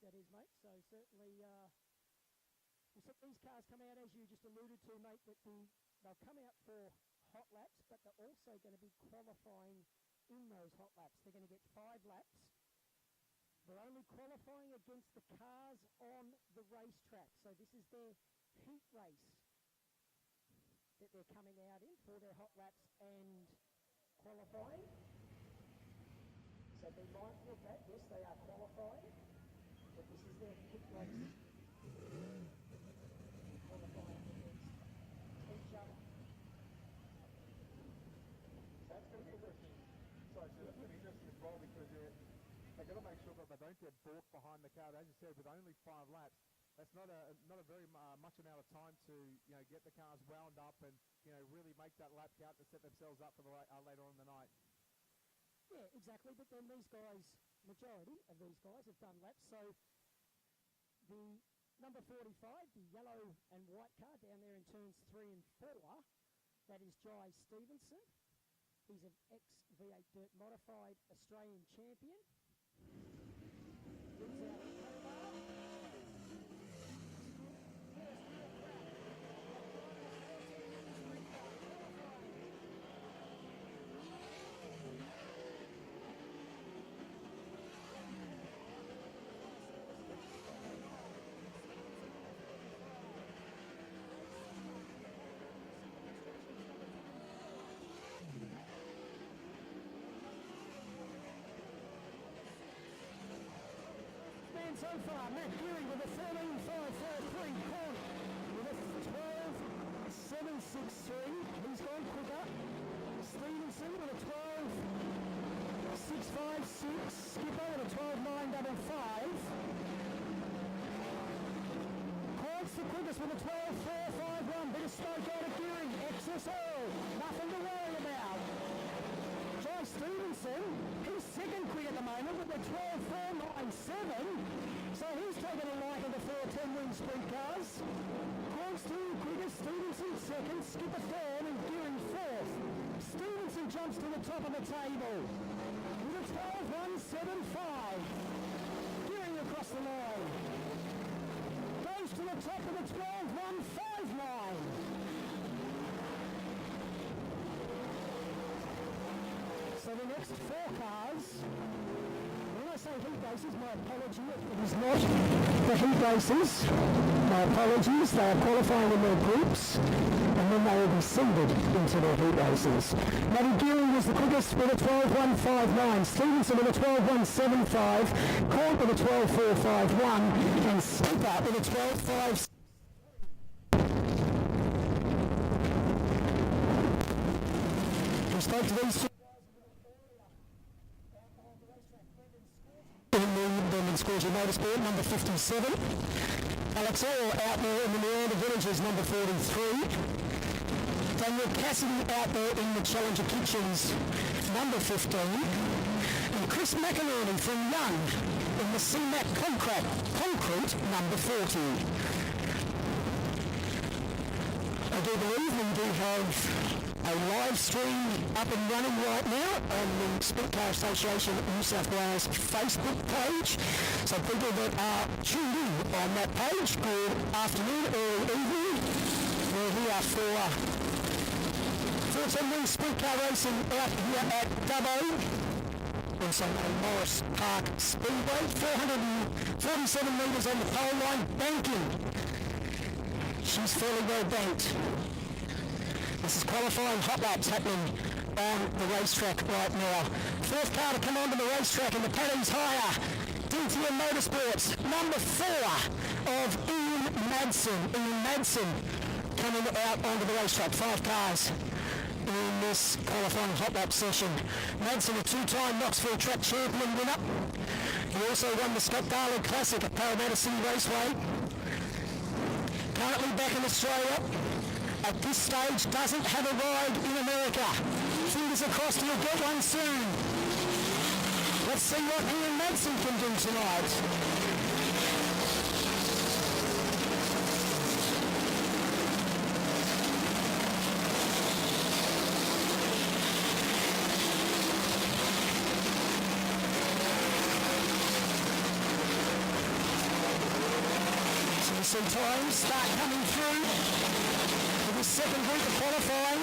that is, mate. So certainly we'll see these cars come out, as you just alluded to, mate, that they'll come out for hot laps, but they're also going to be qualifying in those hot laps. They're going to get 5 laps. They're only qualifying against the cars on the racetrack. So this is their heat race that they're coming out in for their hot laps and qualifying. So be mindful of that. Yes, they are qualifying, but this is their heat race. Qualifying against each other. So that's going to be interesting. Sorry, so that's going to be interesting as well, because they've got to make sure that they don't get balked behind the car. As you said, with only 5 laps, that's not a very much amount of time to get the cars wound up and really make that lap count to set themselves up for the later on in the night. Yeah, exactly. But then these guys, majority of these guys have done laps. So the number 45, the yellow and white car down there in turns 3 and 4, that is Jai Stevenson. He's an ex-V8 Dirt Modified Australian champion. He's out of Hobart. So far, Matt Geary with a 13.543, Corn with a 12.763. He's gone quicker. Stevenson with a 12.656. Skipper with a 12.955. Corn's the quickest with a 12.451. Bit of smoke out of Geary. Excess oil. Nothing to worry about. Jai Stevenson, he's second quick at the moment with a 12.497. So he's taken a liking to 410 wing sprint cars. Corn's two quickest, Stevenson second, Skipper third and Geary fourth. Stevenson jumps to the top of the table with a 12.175. Geary across the line. Goes to the top of the 12.159. So the next 4 cars, when I say heat races, my apology, it is not the heat races. My apologies, they are qualifying in their groups and then they will be seeded into their heat races. Matty Geary was the quickest with a 12.159, Stevenson with a 12.175, Corn with a 12.451 and Skipper with a 12.5. We spoke to these two Scorcher Motorsport, number 57. Alex Orr out there in the Miranda Villages, number 43. Daniel Cassidy out there in the Challenger Kitchens, number 15. And Chris McInerney from Young in the CMAC Concrete, number 40. I do believe we do have a live stream up and running right now on the Sprintcar Association New South Wales Facebook page. So people that are tuned in on that page, good afternoon, early evening. We're here for 410 wing Sprintcar racing out here at Dubbo. Also at Morris Park Speedway. 447 metres on the pole line, banking. She's fairly well banked. This is qualifying hot laps happening on the racetrack right now. 4th car to come onto the racetrack in the Paddy's Hire. DTM Motorsports, number 4 of Ian Madsen. Ian Madsen coming out onto the racetrack. 5 cars in this qualifying hot lap session. Madsen, a 2-time Knoxville Track Champion winner. He also won the Scott Darling Classic at Parramatta City Raceway. Currently back in Australia. At this stage, doesn't have a ride in America. Fingers crossed he'll get one soon. Let's see what Ian Madsen can do tonight. see times start coming through for this second group of qualifying.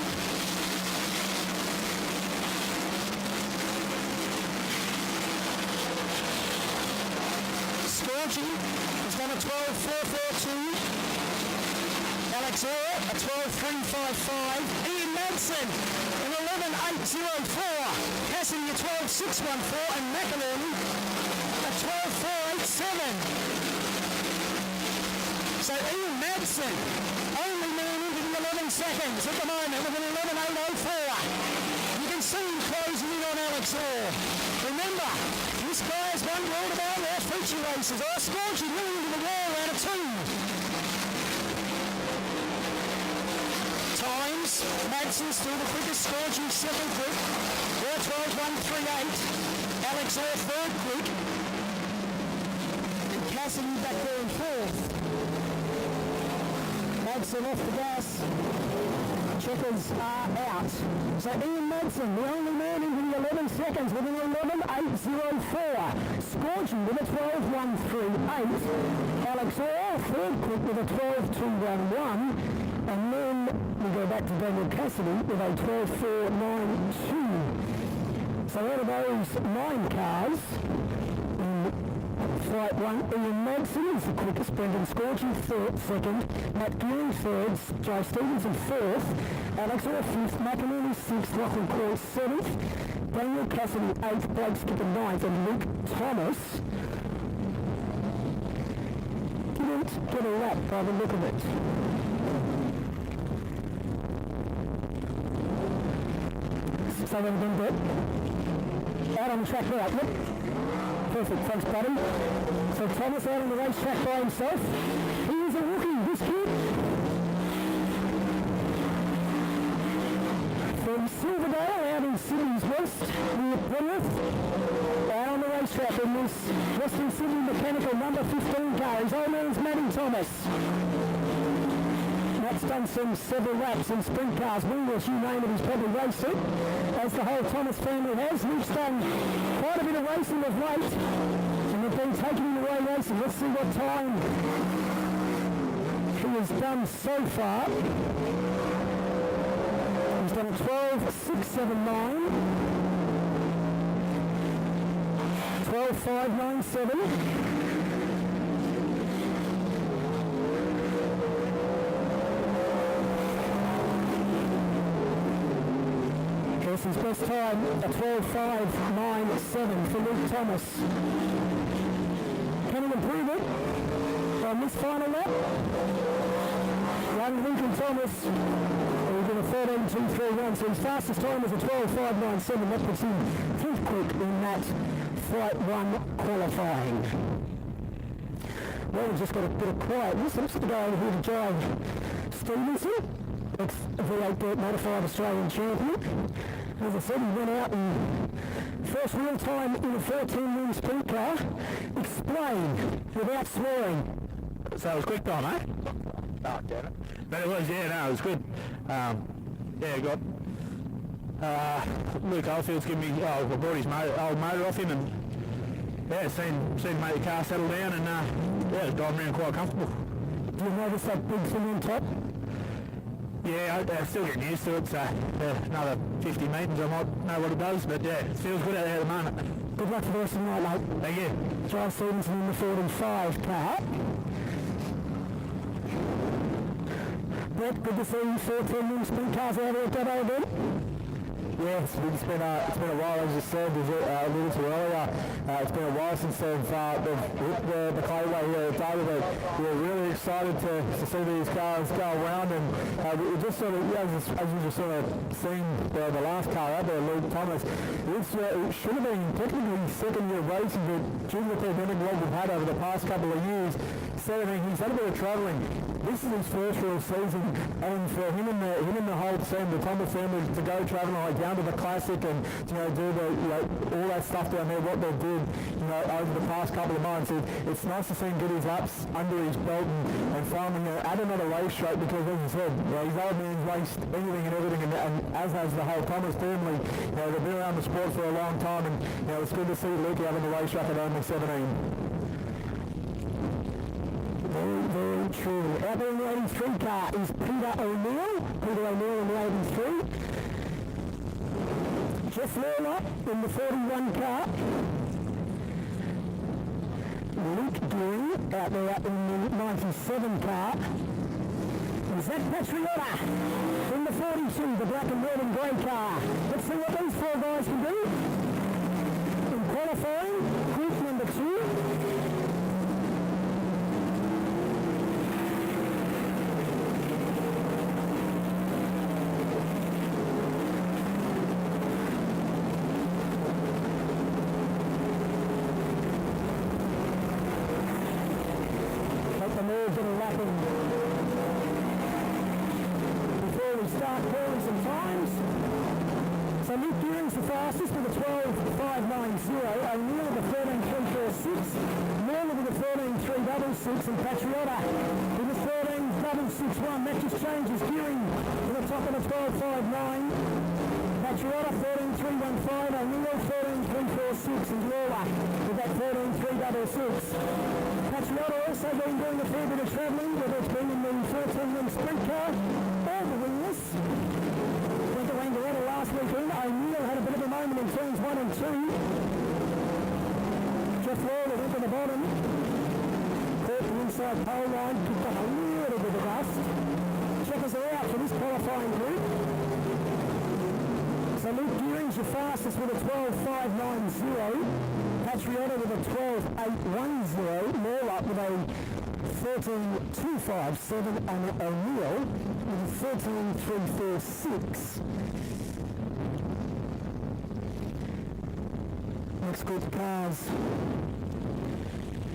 Scorgie has done a 12.442. Alex Orr, a 12.355. Ian Madsen, an 11.804. Cassidy, a 12.614. And McInerney, a 12.487. So Ian Madsen, only man into the 11 seconds at the moment with an 11.804. You can see him closing in on Alex Orr. Remember, this guy has won World of Outlaw feature races. I scored you nearly into the wall out of 2. Times, Madsen still the quickest Scorgie second quick. Orr 12.138. Alex Orr third quick. And Cassidy back there in fourth. Madsen off the gas. Checkers are out. So Ian Madsen, the only man into the 11 seconds with an 11.804. Scorgie with a 12.138. Alex Orr, third quick with a 12.211. And then we go back to Daniel Cassidy with a 12.492. So out of those 9 cars, in Flight 1, Ian Madsen is the quickest, Brendan Scorgie second, Matt Geary third, Joe Stevenson fourth, Alex Orr fifth, McInerney sixth, Lachlan Coy seventh, Daniel Cassidy eighth, Blake Skipper ninth, and Luke Thomas didn't get a lap by the look of it. So they've been good. Out on the track now. Yep. Perfect. Thanks, buddy. So Thomas out on the racetrack by himself. He is a rookie, this kid. From Silverdale out in Sydney's West, near Penrith. Out on the racetrack in this Western Sydney Mechanical number 15 car. His old man's Matty Thomas. Matt's done several laps in sprint cars. Wingers, you name it, he's probably raced it, as the whole Thomas family has. Luke's done quite a bit of racing of late, and they've been taking him away racing. Let's see what time he has done so far. He's done a 12.679, 12.597. His best time, a 12.597 for Luke Thomas. Can he improve it on this final lap? Young Luke Thomas, he did a 13.231, so his fastest time was a 12.597. That puts him fifth quick in that Flight 1 qualifying. Well, we've just got a bit of quietness. Looks like the guy over here to drive Stevenson, ex-V8 Dirt Modified Australian champion. As I said, he went out and first real time in a 14-wing Sprintcar. Explain without swearing. So it was quick time, eh? Oh, damn it. But it was, yeah, no, it was good. Got Luke Oldfield's given me, I brought his old motor off him and seen him make the car settle down and it was driving around quite comfortable. Do you notice that big thing on top? Yeah, I'm still getting used to it, so another 50 metres I might know what it does, but yeah, it feels good out there at the moment. Good luck for the rest of the night, mate. Thank you. Giles Stevenson in the 45 car. Brett, good to see you 14-wing sprint cars out there at that event. Yeah, it's been a while, as you said, as I alluded to earlier. It's been a while since they've hit the clayway here at David. We're really excited to see these cars go around, and we just sort of, as you just sort of seen the last car out there, Luke Thomas, it should have been technically second-year racing, but due to the pandemic what we've had over the past couple of years, he's had a bit of travelling. This is his first real season, and for him and the whole team, the Thomas family, to go travelling like down to the Classic and do all that stuff down there, what they did over the past couple of months, it's nice to see him get his laps under his belt and finally add another race straight, because as I said, his old man's raced anything and everything, and as has the whole Thomas family. They've been around the sport for a long time, and it's good to see Luke having the race track at only 17. Very, very true. Out there in the 83 car is Peter O'Neill in the 83. Jeff Lawler in the 41 car. Luke Geary out there in the 97 car. And Zach Patriota in the 42, the black and red and grey car. Let's see what these four guys can do. In qualifying, group number 2. Let the nerves that are lapping. Before we start calling some times. So Luke Gearing's the fastest with a 12.590. O'Neill with a 13.346. Norman with a 13.366. And Patriota with a 13.661. That just changes. Gearing to the top of the 12.59. Patriota 13.315. O'Neill 13.346. And Lawler with that 13.366. Patriota also been doing a fair bit of travelling, whether it's been in the 14-wing Sprintcar or the wingless. Went to Wangaratta last weekend. O'Neill had a bit of a moment in turns 1 and 2. Jeff Lawler went to the bottom. Caught the inside pole line, picked up a little bit of dust. Checkers are out for this qualifying group. So Luke Gearing's your fastest with a 12.590. Patriota with a 12.810. More up with a 13.257. And O'Neill with a 13.346. Next group of cars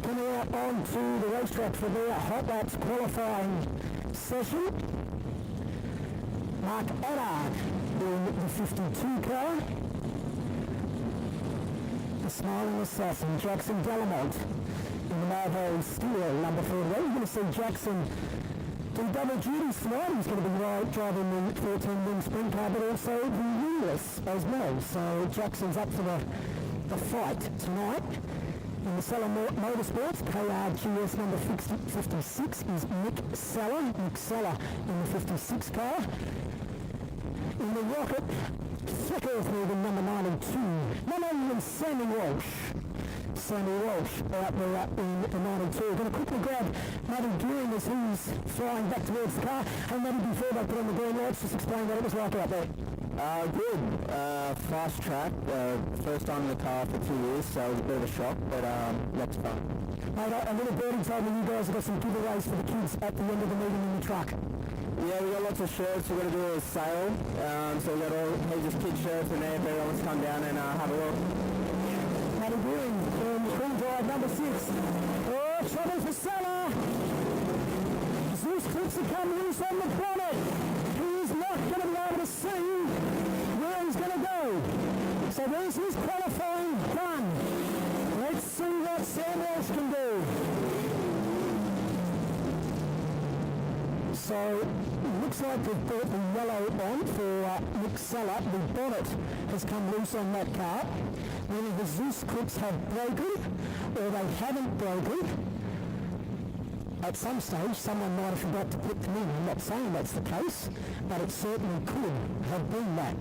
coming out onto the racetrack for their hot laps qualifying session. Mark Addard in the 52 car. The Smiling Assassin, Jackson Delamont in the Marvo Steel, number 48. You're going to see Jackson do double duties tonight. He's going to be driving the 14-wing sprint car, but also the wingless as well. So Jackson's up for the fight tonight. In the Seller Motorsports, KRGS number 56 is Nick Seller. Nick Seller in the 56 car. In the Rocket, flick earth moving number 92. None other than Sammy Walsh. Sammy Walsh out there in the 92. We're going to quickly grab Matty Gearing as he's flying back towards the car. Hey Matty, before they put on the green lights, just explain what it was like out there. Good. Fast track. First time in the car for 2 years, so it was a bit of a shock, but lots of fun. Mate, a little birdie told me you guys have got some giveaways for the kids at the end of the meeting in the truck. Yeah, we got lots of shirts. We're going to do a sale, so we got all heaps of kid shirts in there. If anyone wants to come down and have a look. Matty Gearing in Queen Drive number 6. Oh, trouble for Salah. Zeus clips have come loose on the bonnet. He's not going to be able to see where he's going to go. So there's his qualifying done. Let's see what Sam Walsh can do. So it looks like they've brought the yellow on for Nick Seller. The bonnet has come loose on that car. Whether the Zeus clips have broken or they haven't broken, at some stage someone might have forgot to put them in. I'm not saying that's the case, but it certainly could have been that.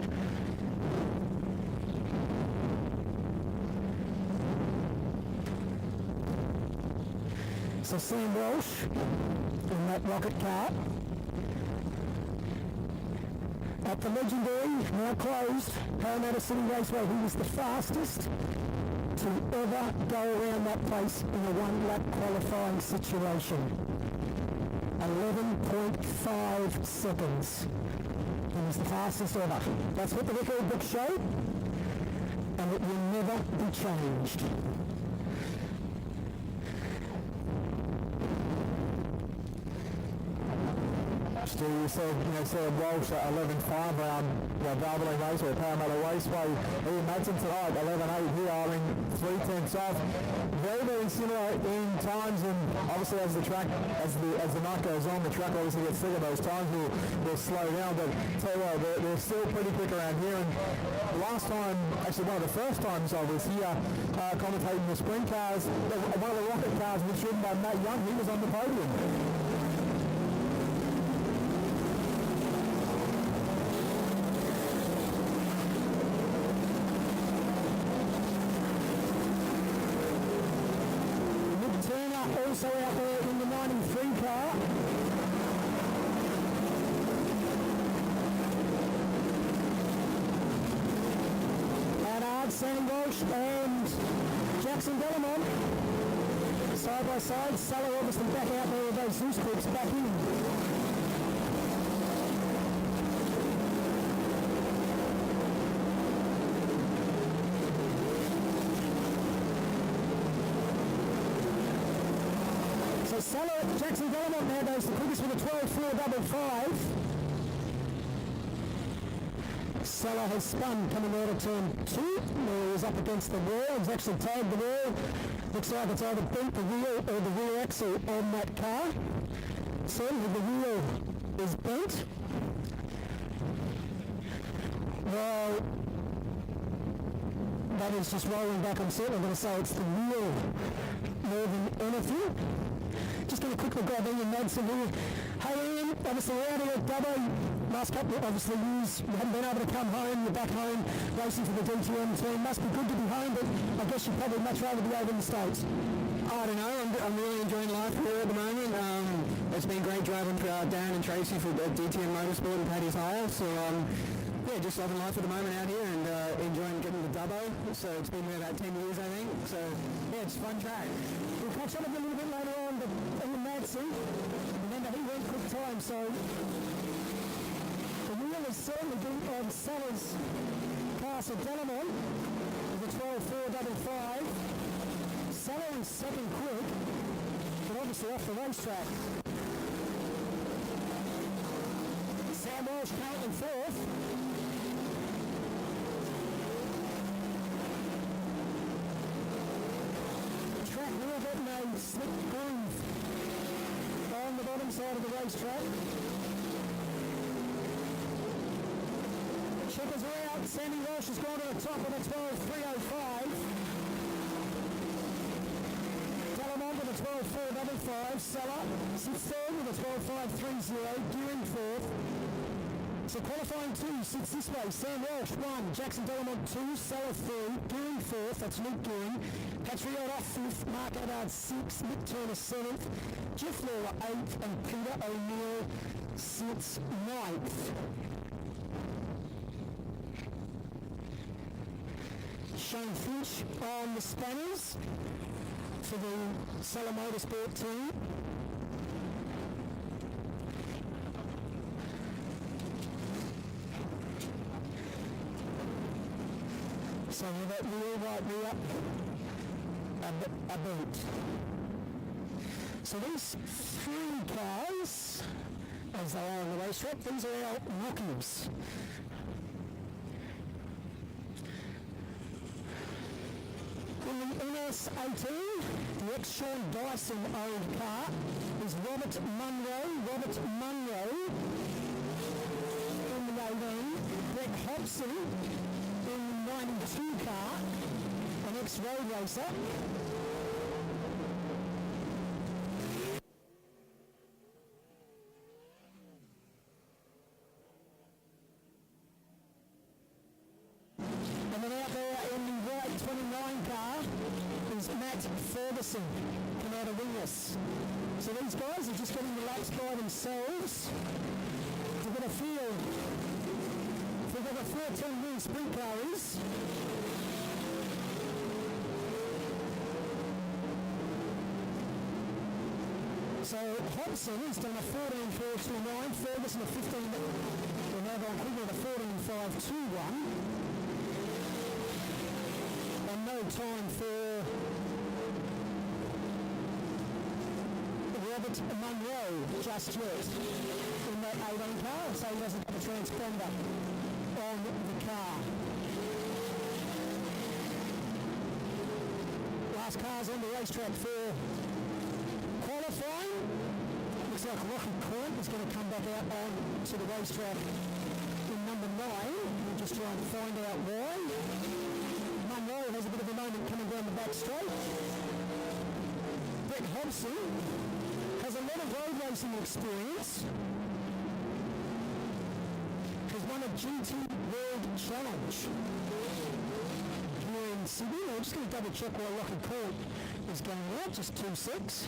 So Sam Walsh in that rocket car at the legendary, now closed, Parramatta City Raceway. He was the fastest to ever go around that place in a one-lap qualifying situation. 11.5 seconds. He was the fastest ever. That's what the record book showed, and it will never be changed. Stu, you said Walsh at 11.5 around Valvoline Raceway, Parramatta Raceway. Ian Madsen tonight, 11.8 here, I mean 3/10 off. Very, very similar in times, and obviously as the track, as the night goes on, the track obviously gets thicker. Those times will slow down, but tell you what, they're still pretty quick around here. And last time, actually one of the first times I was here commentating the sprint cars, one of the rocket cars was driven by Matt Young. He was on the podium. also out there in the 93 car. Sam Walsh and Jackson Delamont side by side. Sulla obviously back out there with those Zeus clips back in. So Sulla, Jackson Delamont now goes the quickest with a 12.455. Sulla has spun coming out of turn 2. He was up against the wall. He's actually tagged the wall. Looks like it's either bent the wheel or the rear axle on that car. Certainly the wheel is bent. Well, that is just rolling back. I'm certainly going to say it's the wheel more than anything. Just going to quickly grab Ian Madsen here. Hey Ian, obviously out here at Dubbo, last couple of obviously years, you haven't been able to come home, you're back home racing for the DTM team. Must be good to be home, but I guess you'd probably much rather be over in the States. I don't know, I'm really enjoying life here at the moment. It's been great driving for Dan and Tracy for DTM Motorsport and Paddy's Hire, so yeah, just loving life at the moment out here and enjoying getting the Dubbo. So it's been there about 10 years, I think. So yeah, it's a fun track. We'll catch up with you a little bit later on, but Ian Madsen, remember he went quick time, so the wheel is certainly been on Sulla's car. So Delamont with a 12.455. Sulla is second quick, but obviously off the racetrack. Sam Walsh currently fourth. Track will get a slick groove on the bottom side of the racetrack. Checkers are out. Sandy Walsh has gone to the top with a 12.305. Delamont with a 12.455. Sulla sits third with a 12.530. Gearing fourth. So qualifying 2 sits this way. Sam Walsh 1, Jackson Delamont 2, Sulla 3, Gearing 4th, that's Luke Gearing. Patriot off 5th, Mark Abbott 6th, Nick Turner 7th, Jeff Lawler 8th, and Peter O'Neill sits 9th. Shane Finch on the spanners for the Sulla Motorsport team. So that wheel right be up a boot. So these 3 cars, as they are on the racetrack, these are our rookies. In the NS18, the ex-Sean Dyson owned car is Robert Munro. In the 18, Brett Habson in the 92 car, an ex-road racer. And then out there in the white 29 car is Matt Ferguson, come out of Wingless. So these guys are just getting relaxed by themselves to get a feel. We've got a 14-wheel Sprintcar is. So Habson has done a 14.429, Ferguson a 15, we're now going quickly with a 14.521. And no time for Robert Munro just yet in that 18 car, so he doesn't have a transponder on the car. Last car's on the racetrack for qualifying. Looks like Rocky Court is going to come back out on to the racetrack in number 9. We'll just try and find out why. Munro has a bit of a moment coming down the back straight. Brett Habson has a lot of road racing experience. Has won a GT World Challenge here in Sydney. I'm just going to double check while Rocky Court is going out, just 2 secs.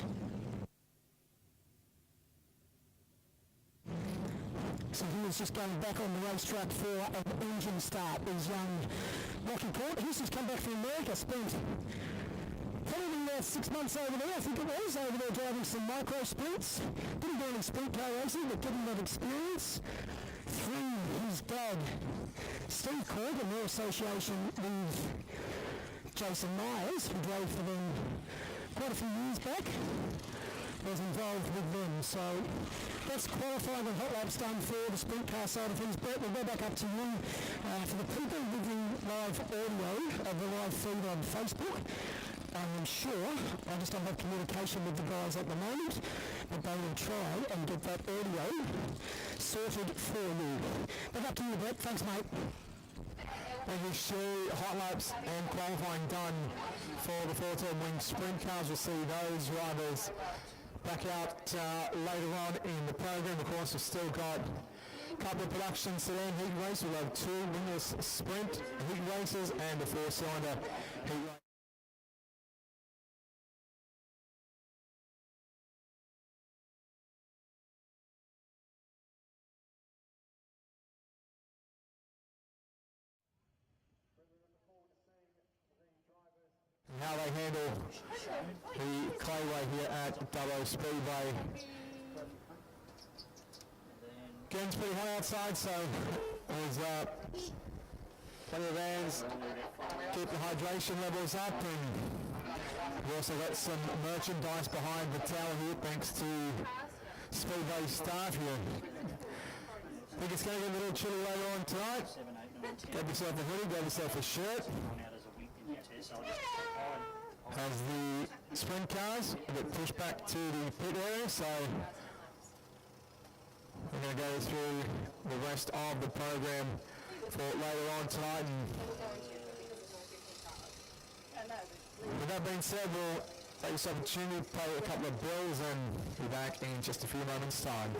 So he is just going back on the racetrack for an engine start. Is young Rocky Court. He's just come back from America, spent probably 6 months over there, I think it was, over there driving some micro sprints. Didn't do any sprint car racing, but didn't have experience. Through his dad, Steve Cork, in their association with Jason Myers, who drove for them quite a few years back, was involved with them. So that's qualifying and hot laps done for the sprint car side of things. Brett, we'll go back up to you for the people with the live audio of the live feed on Facebook. I'm sure, I just don't have communication with the guys at the moment, but they will try and get that audio sorted for you. Back up to you, Brett. Thanks, mate. Thank you, Stu. Hot laps and qualifying done for the 14-wing sprint cars. We'll see those drivers back out later on in the program. Of course, we've still got a couple of production sedan heat races. We'll have 2 wingless sprint heat races and a 4-cylinder heat race. How they handle the clayway here at Dubbo Speedway. Getting pretty hot outside, so there's plenty of vans. Keep the hydration levels up, and we've also got some merchandise behind the tower here, thanks to Speedway staff here. I think it's going to get a little chilly later on tonight. Grab yourself a hoodie, grab yourself a shirt. As the sprint cars get pushed back to the pit area, so we're going to go through the rest of the program for later on tonight. And with that being said, we'll take this opportunity to pay a couple of bills and be back in just a few moments' time.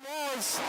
Boys.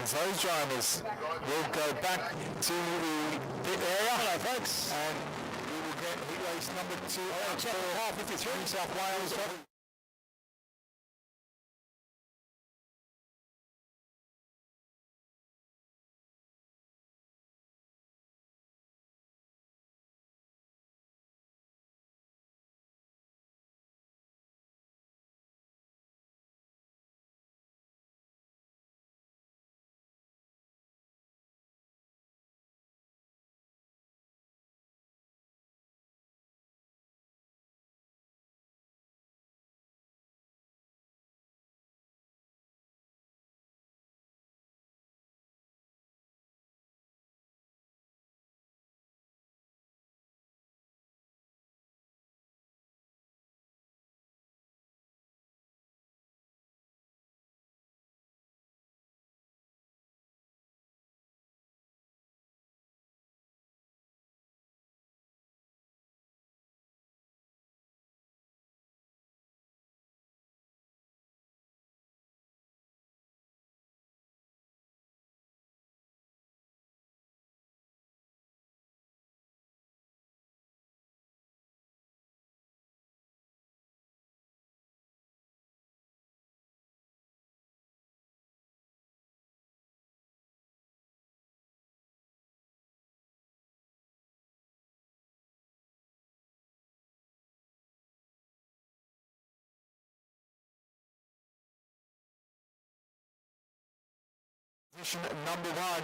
And those drivers will go back to the pit area. Hello, folks. And we will get heat race number 2 for 53 New South Wales. Position number 1.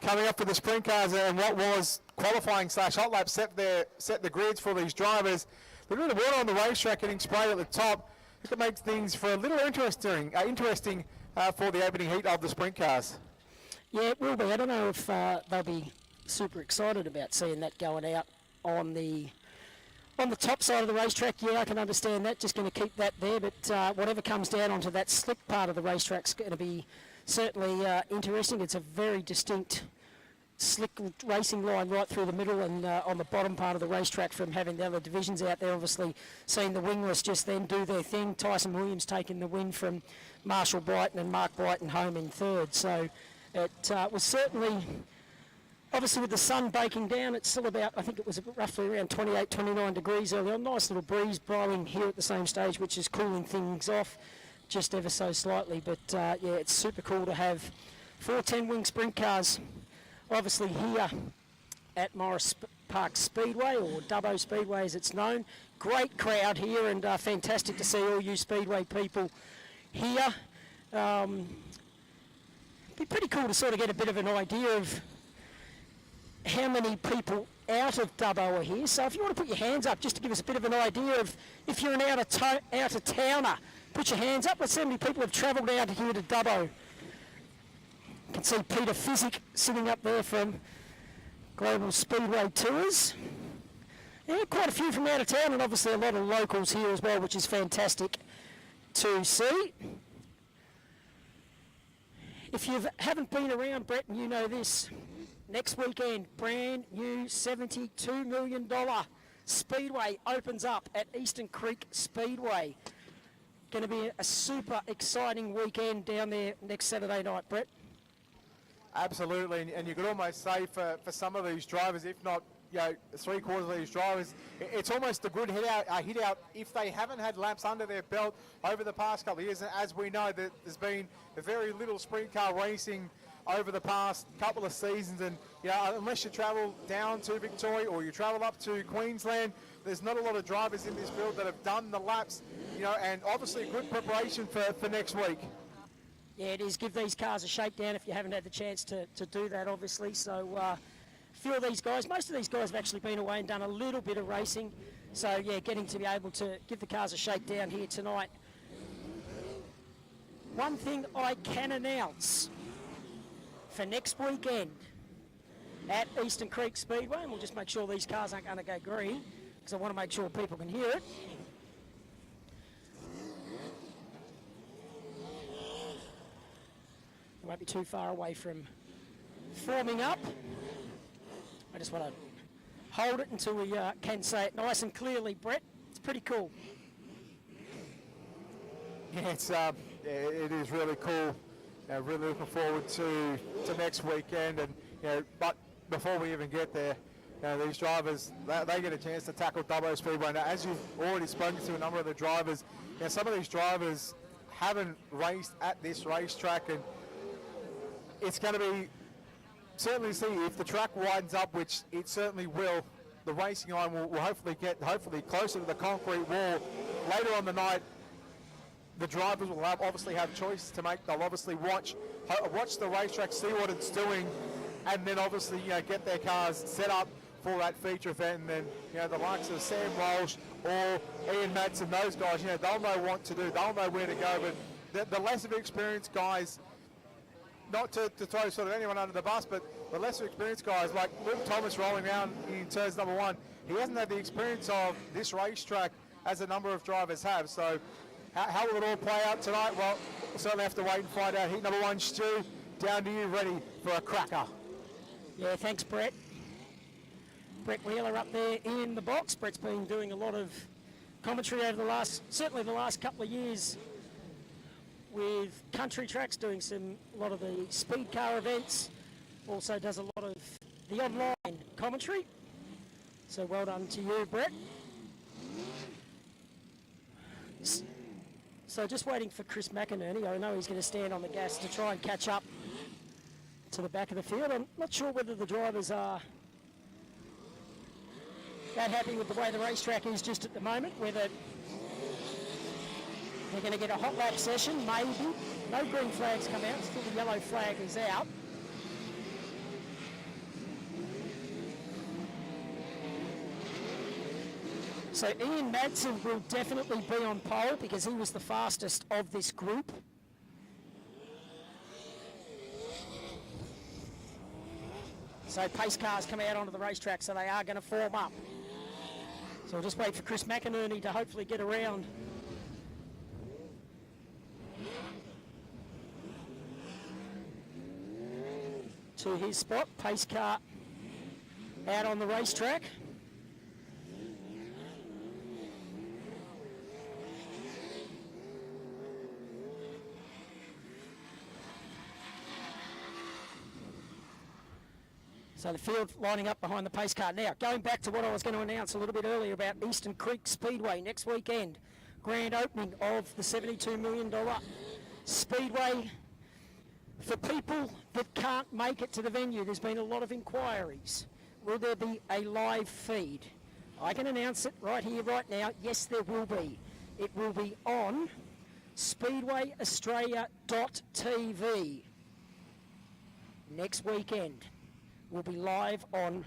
Coming up for the sprint cars and what was qualifying / hot lap set the grids for these drivers. A little bit of water on the racetrack getting sprayed at the top. It could make things for a little interesting for the opening heat of the sprint cars. Yeah, it will be. I don't know if they'll be super excited about seeing that going out on the top side of the racetrack. Yeah, I can understand that. Just going to keep that there, but whatever comes down onto that slick part of the racetrack is going to be certainly interesting. It's a very distinct slick racing line right through the middle and on the bottom part of the racetrack from having the other divisions out there. Obviously seeing the wingless just then do their thing. Tyson Williams taking the win from Marshall Brighton and Mark Brighton home in third. So it was certainly, obviously with the sun baking down, it's still about, I think it was roughly around 28, 29 degrees early on. Nice little breeze blowing here at the same stage, which is cooling things off just ever so slightly. But yeah, it's super cool to have 4 10-wing sprint cars obviously here at Morris Park Speedway, or Dubbo Speedway as it's known. Great crowd here, and fantastic to see all you Speedway people here. Be pretty cool to sort of get a bit of an idea of how many people out of Dubbo are here. So if you want to put your hands up just to give us a bit of an idea of if you're an out-of-towner, put your hands up. Let's see how many people have travelled out here to Dubbo. You can see Peter Physick sitting up there from Global Speedway Tours. Yeah, quite a few from out of town, and obviously a lot of locals here as well, which is fantastic to see. If you haven't been around, Brett, and you know this, next weekend, brand new $72 million Speedway opens up at Eastern Creek Speedway. Going to be a super exciting weekend down there next Saturday night, Brett. Absolutely, and you could almost say for some of these drivers, if not, you know, 3/4 of these drivers, it's almost a good hit out if they haven't had laps under their belt over the past couple of years. And as we know, that there's been very little sprint car racing over the past couple of seasons, and you know, unless you travel down to Victoria or you travel up to Queensland, there's not a lot of drivers in this field that have done the laps, you know, and obviously good preparation for next week. Yeah, it is. Give these cars a shakedown if you haven't had the chance to do that, obviously. So a few of these guys, most of these guys have actually been away and done a little bit of racing. So, yeah, getting to be able to give the cars a shakedown here tonight. One thing I can announce for next weekend at Eastern Creek Speedway, and we'll just make sure these cars aren't going to go green, because I want to make sure people can hear it. Won't be too far away from forming up. I just want to hold it until we can say it nice and clearly, Brett. It's pretty cool. Yeah, it is really cool. Really looking forward to next weekend, and you know, but before we even get there, you know, these drivers they get a chance to tackle Dubbo Speedway. Now, as you've already spoken to a number of the drivers, you know, some of these drivers haven't raced at this racetrack, and it's going to be certainly see if the track widens up, which it certainly will. The racing line will hopefully get closer to the concrete wall later on the night. The drivers will obviously have choices to make. They'll obviously watch the racetrack, see what it's doing, and then obviously, you know, get their cars set up for that feature event. And then, you know, the likes of Sam Walsh or Ian Madsen, those guys, you know, they'll know what to do. They'll know where to go. But the less of experienced guys, not to throw sort of anyone under the bus, but the lesser experienced guys like Luke Thomas rolling around in turns number 1, he hasn't had the experience of this racetrack as a number of drivers have. So how will it all play out tonight? Well, we'll certainly have to wait and find out. Heat number 1, Stu, down to you, ready for a cracker. Yeah, thanks, Brett. Brett Wheeler up there in the box. Brett's been doing a lot of commentary over certainly the last couple of years with country tracks, doing a lot of the speed car events. Also does a lot of the online commentary. So well done to you, Brett. So just waiting for Chris McInerney. I know he's going to stand on the gas to try and catch up to the back of the field. I'm not sure whether the drivers are that happy with the way the racetrack is just at the moment, whether they're going to get a hot lap session, maybe. No green flags come out, still the yellow flag is out. So Ian Madsen will definitely be on pole because he was the fastest of this group. So pace cars come out onto the racetrack, so they are going to form up. So we'll just wait for Chris McInerney to hopefully get around. To his spot, pace car out on the racetrack. So the field lining up behind the pace car. Now, going back to what I was going to announce a little bit earlier about Eastern Creek Speedway next weekend. Grand opening of the $72 million Speedway. For people that can't make it to the venue, there's been a lot of inquiries. Will there be a live feed? I can announce it right here, right now. Yes, there will be. It will be on SpeedwayAustralia.tv next weekend. Will be live on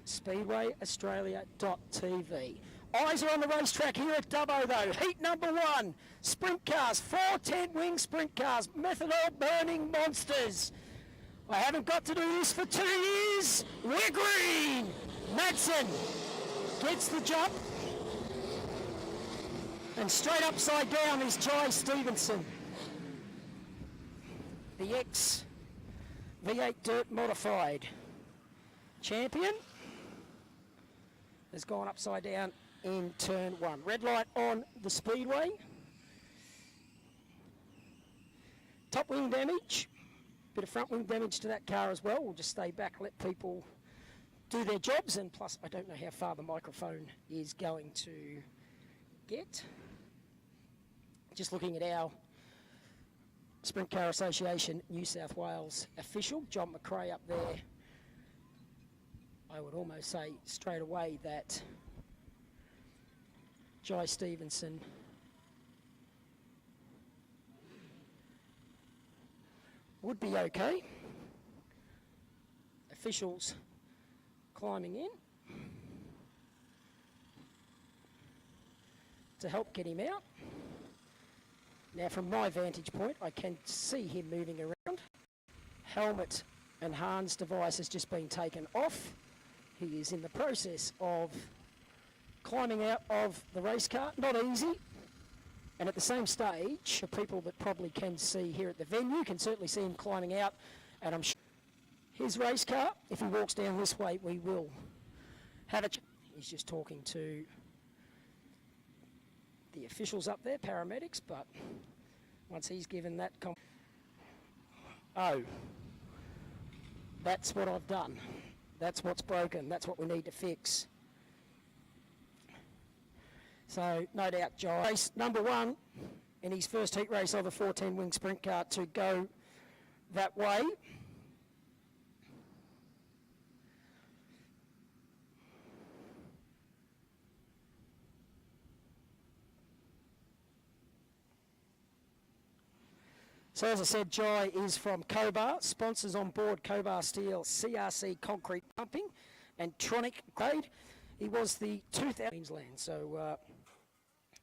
SpeedwayAustralia.tv. Eyes are on the racetrack here at Dubbo though. Heat number 1, sprint cars, 4 10-wing sprint cars, methanol burning monsters. I haven't got to do this for 2 years. We're green. Madsen gets the jump. And straight upside down is Jai Stevenson. The ex V8 Dirt Modified champion has gone upside down in turn 1. Red light on the speedway. Top wing damage. Bit of front wing damage to that car as well. We'll just stay back, let people do their jobs, and plus I don't know how far the microphone is going to get. Just looking at our Sprint Car Association New South Wales official, John McRae up there. I would almost say straight away that Jai Stevenson would be okay. Officials climbing in to help get him out. Now from my vantage point, I can see him moving around. Helmet and Hans device has just been taken off. He is in the process of climbing out of the race car. Not easy. And at the same stage, for people that probably can see here at the venue, can certainly see him climbing out. And I'm sure his race car, if he walks down this way, we will have a... He's just talking to the officials up there, paramedics, but once he's given that... Oh, that's what I've done. That's what's broken. That's what we need to fix. So, no doubt, Jai. Race number 1 in his first heat race of a 410-wing sprint car to go that way. So as I said, Jai is from Cobar. Sponsors on board Cobar Steel, CRC Concrete Pumping and Tronic Grade. He was the 2000 Queensland, so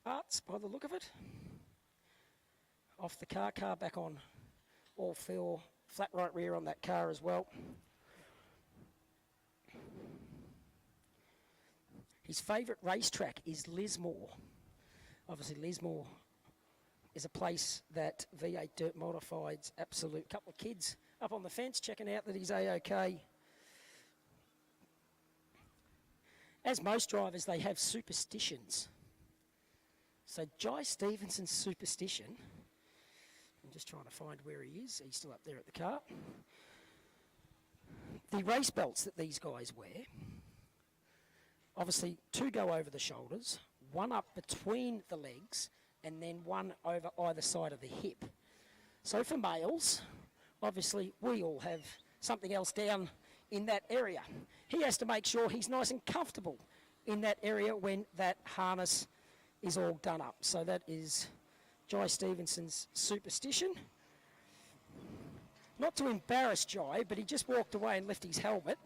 arts by the look of it. Off the car back on all four, flat right rear on that car as well. His favourite racetrack is Lismore. Obviously Lismore is a place that V8 Dirt Modified's absolute. Couple of kids up on the fence checking out that he's A-OK. As most drivers, they have superstitions. So Jai Stevenson's superstition, I'm just trying to find where he is. He's still up there at the car. The race belts that these guys wear, obviously 2 go over the shoulders, 1 up between the legs, and then 1 over either side of the hip. So for males, obviously we all have something else down in that area. He has to make sure he's nice and comfortable in that area when that harness is all done up. So that is Jai Stevenson's superstition. Not to embarrass Jai, but he just walked away and left his helmet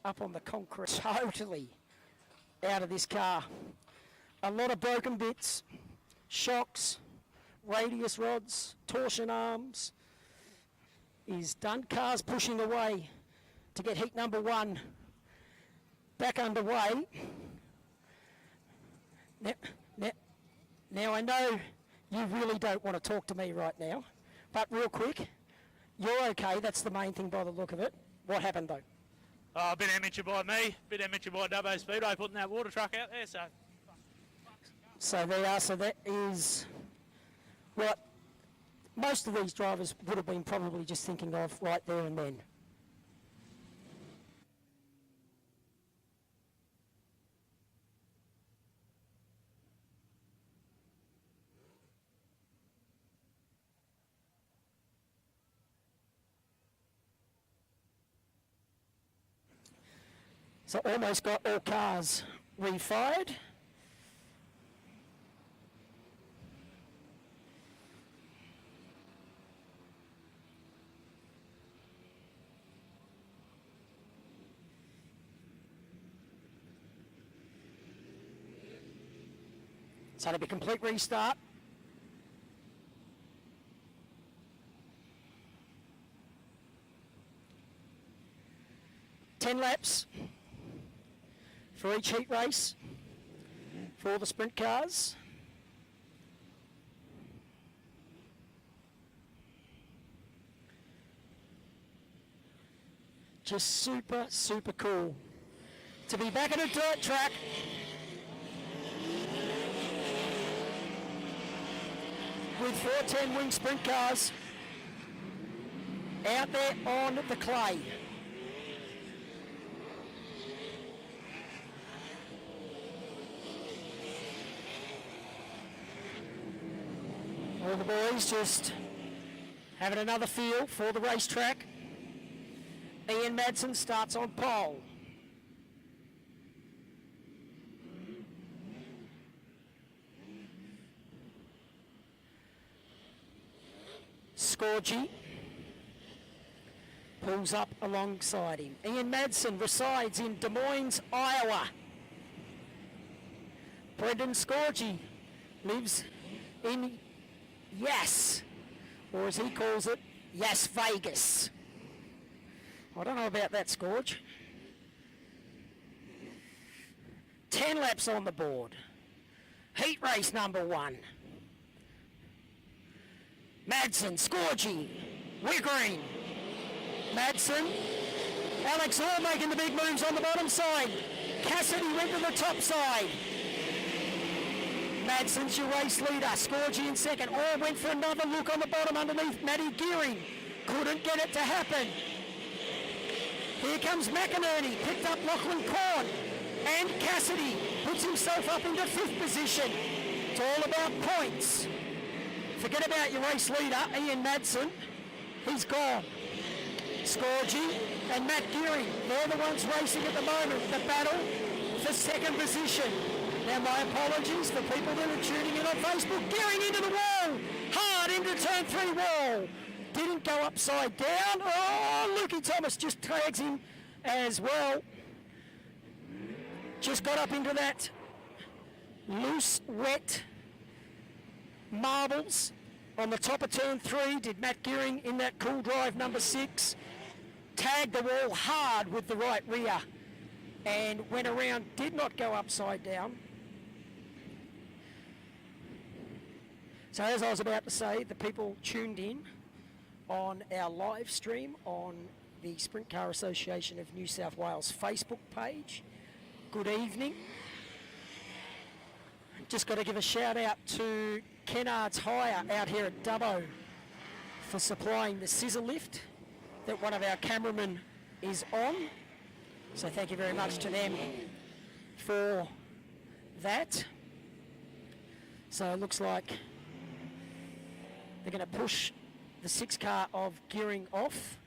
up on the concrete, totally out of this car. a lot of broken bits, shocks, radius rods, torsion arms is done. Cars pushing away to get heat number 1 back underway. Now I know you really don't want to talk to me right now, but real quick, you're okay, that's the main thing by the look of it. What happened though? A bit amateur by me, bit amateur by Dubbo Speedway putting that water truck out there, so. So there are, so that is what most of these drivers would have been probably just thinking of right there and then. So almost got all cars refired. So it'll be a complete restart. Ten laps for each heat race for the sprint cars. Just super, super cool to be back at a dirt track. With 410 wing sprint cars out there on the clay. All the boys just having another feel for the racetrack. Ian Madsen starts on pole. Scorgi pulls up alongside him. Ian Madsen resides in Des Moines, Iowa. Brendan Scorgi lives in Yas, or as he calls it, Yas Vegas. I don't know about that, Scorge. 10 laps on the board. Heat race number 1. Madsen, Scorgi, Wiggering, Madsen, Alex Orr making the big moves on the bottom side. Cassidy went to the top side. Madsen's your race leader, Scorgi in second. Orr went for another look on the bottom underneath Matty Gearing. Couldn't get it to happen. Here comes McInerney, picked up Lachlan Corn. And Cassidy puts himself up into 5th position. It's all about points. Forget about your race leader, Ian Madsen. He's gone. Scorgi and Matt Gearing, they're the ones racing at the moment. The battle for 2nd position. Now my apologies for people that are tuning in on Facebook. Gearing into the wall. Hard into turn 3 wall. Didn't go upside down. Oh, Lukey Thomas just tags him as well. Just got up into that loose, wet marbles on the top of turn 3. Did Matt Gearing in that cool drive number 6. Tagged the wall hard with the right rear and went around, did not go upside down. So as I was about to say, the people tuned in on our live stream on the Sprint Car Association of New South Wales Facebook page. Good evening. Just got to give a shout out to Kennard's Hire out here at Dubbo for supplying the scissor lift that one of our cameramen is on. So thank you very much to them for that. So it looks like they're going to push the 6 car of Gearing off.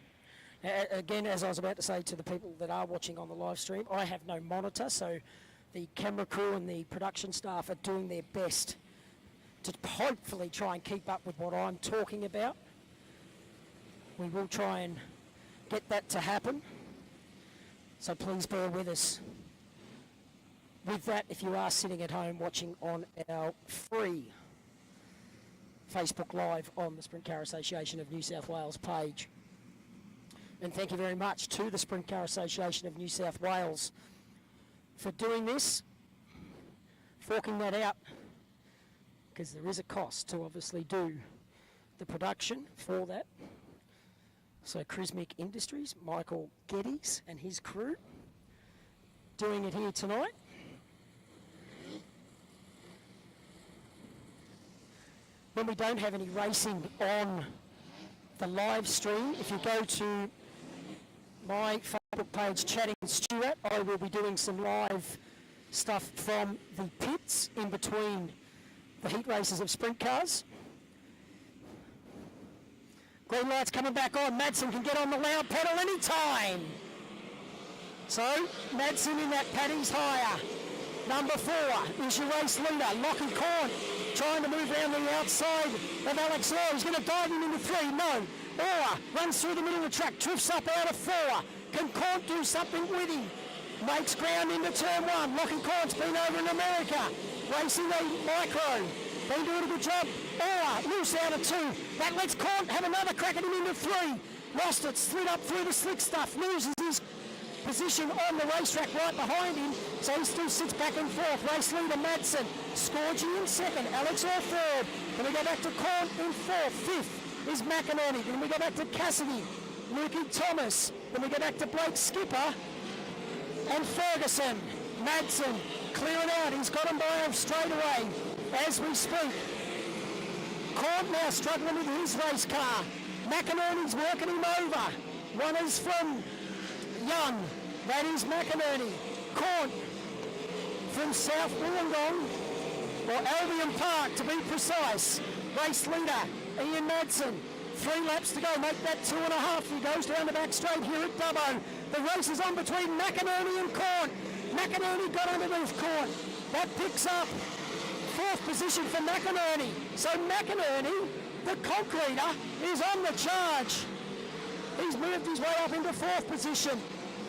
Again, as I was about to say to the people that are watching on the live stream, I have no monitor, so the camera crew and the production staff are doing their best to hopefully try and keep up with what I'm talking about. We will try and get that to happen, so please bear with us. with that, if you are sitting at home watching on our free Facebook Live on the Sprint Car Association of New South Wales page. And thank you very much to the Sprint Car Association of New South Wales for doing this, forking that out, because there is a cost to obviously do the production for that. So Chrismic Industries, Michael Geddes and his crew doing it here tonight. When we don't have any racing on the live stream, if you go to my Facebook page, Chatting with Stuart, I will be doing some live stuff from the pits in between the heat races of sprint cars. Green light's coming back on. Madsen can get on the loud pedal anytime. So, Madsen in that Paddy's higher. Number 4 is your race leader, Lachlan Corn, trying to move around the outside of Alex Orr. He's going to dive him into 3. No. Orr runs through the middle of the track, drifts up out of 4. Can Corn do something with him? Makes ground into turn 1. Lachlan Corn's been over in America, racing a micro. Been doing a good job. Orr loose out of 2. That lets Corn have another crack at him into 3. Lost it, slid up through the slick stuff, loses his position on the racetrack right behind him, so he still sits back and forth. Race leader Madsen, Scorgie in 2nd, Alex Orr 3rd. Then we go back to Corn in 4th. 5th is McInerney. Then we go back to Cassidy, Lukey Thomas. Then we go back to Blake Skipper and Ferguson. Madsen clearing out. He's got him by him straight away as we speak. Corn now struggling with his race car. McInerney's working him over. One is from Young, that is McInerney. Corn from South Wollongong, or Albion Park to be precise. Race leader, Ian Madsen. 3 laps to go, make that 2.5. He goes down the back straight here at Dubbo. The race is on between McInerney and Corn. McInerney got underneath Corn. That picks up 4th position for McInerney. So McInerney, the concreter, is on the charge. He's moved his way up into 4th position.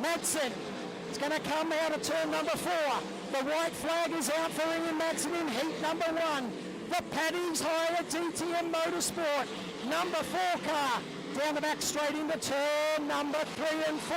Madsen is going to come out of turn number 4. The white flag is out for Ian Madsen in heat number 1. The Paddy's higher DTM Motorsport. Number 4 car down the back straight into turn number 3 and 4.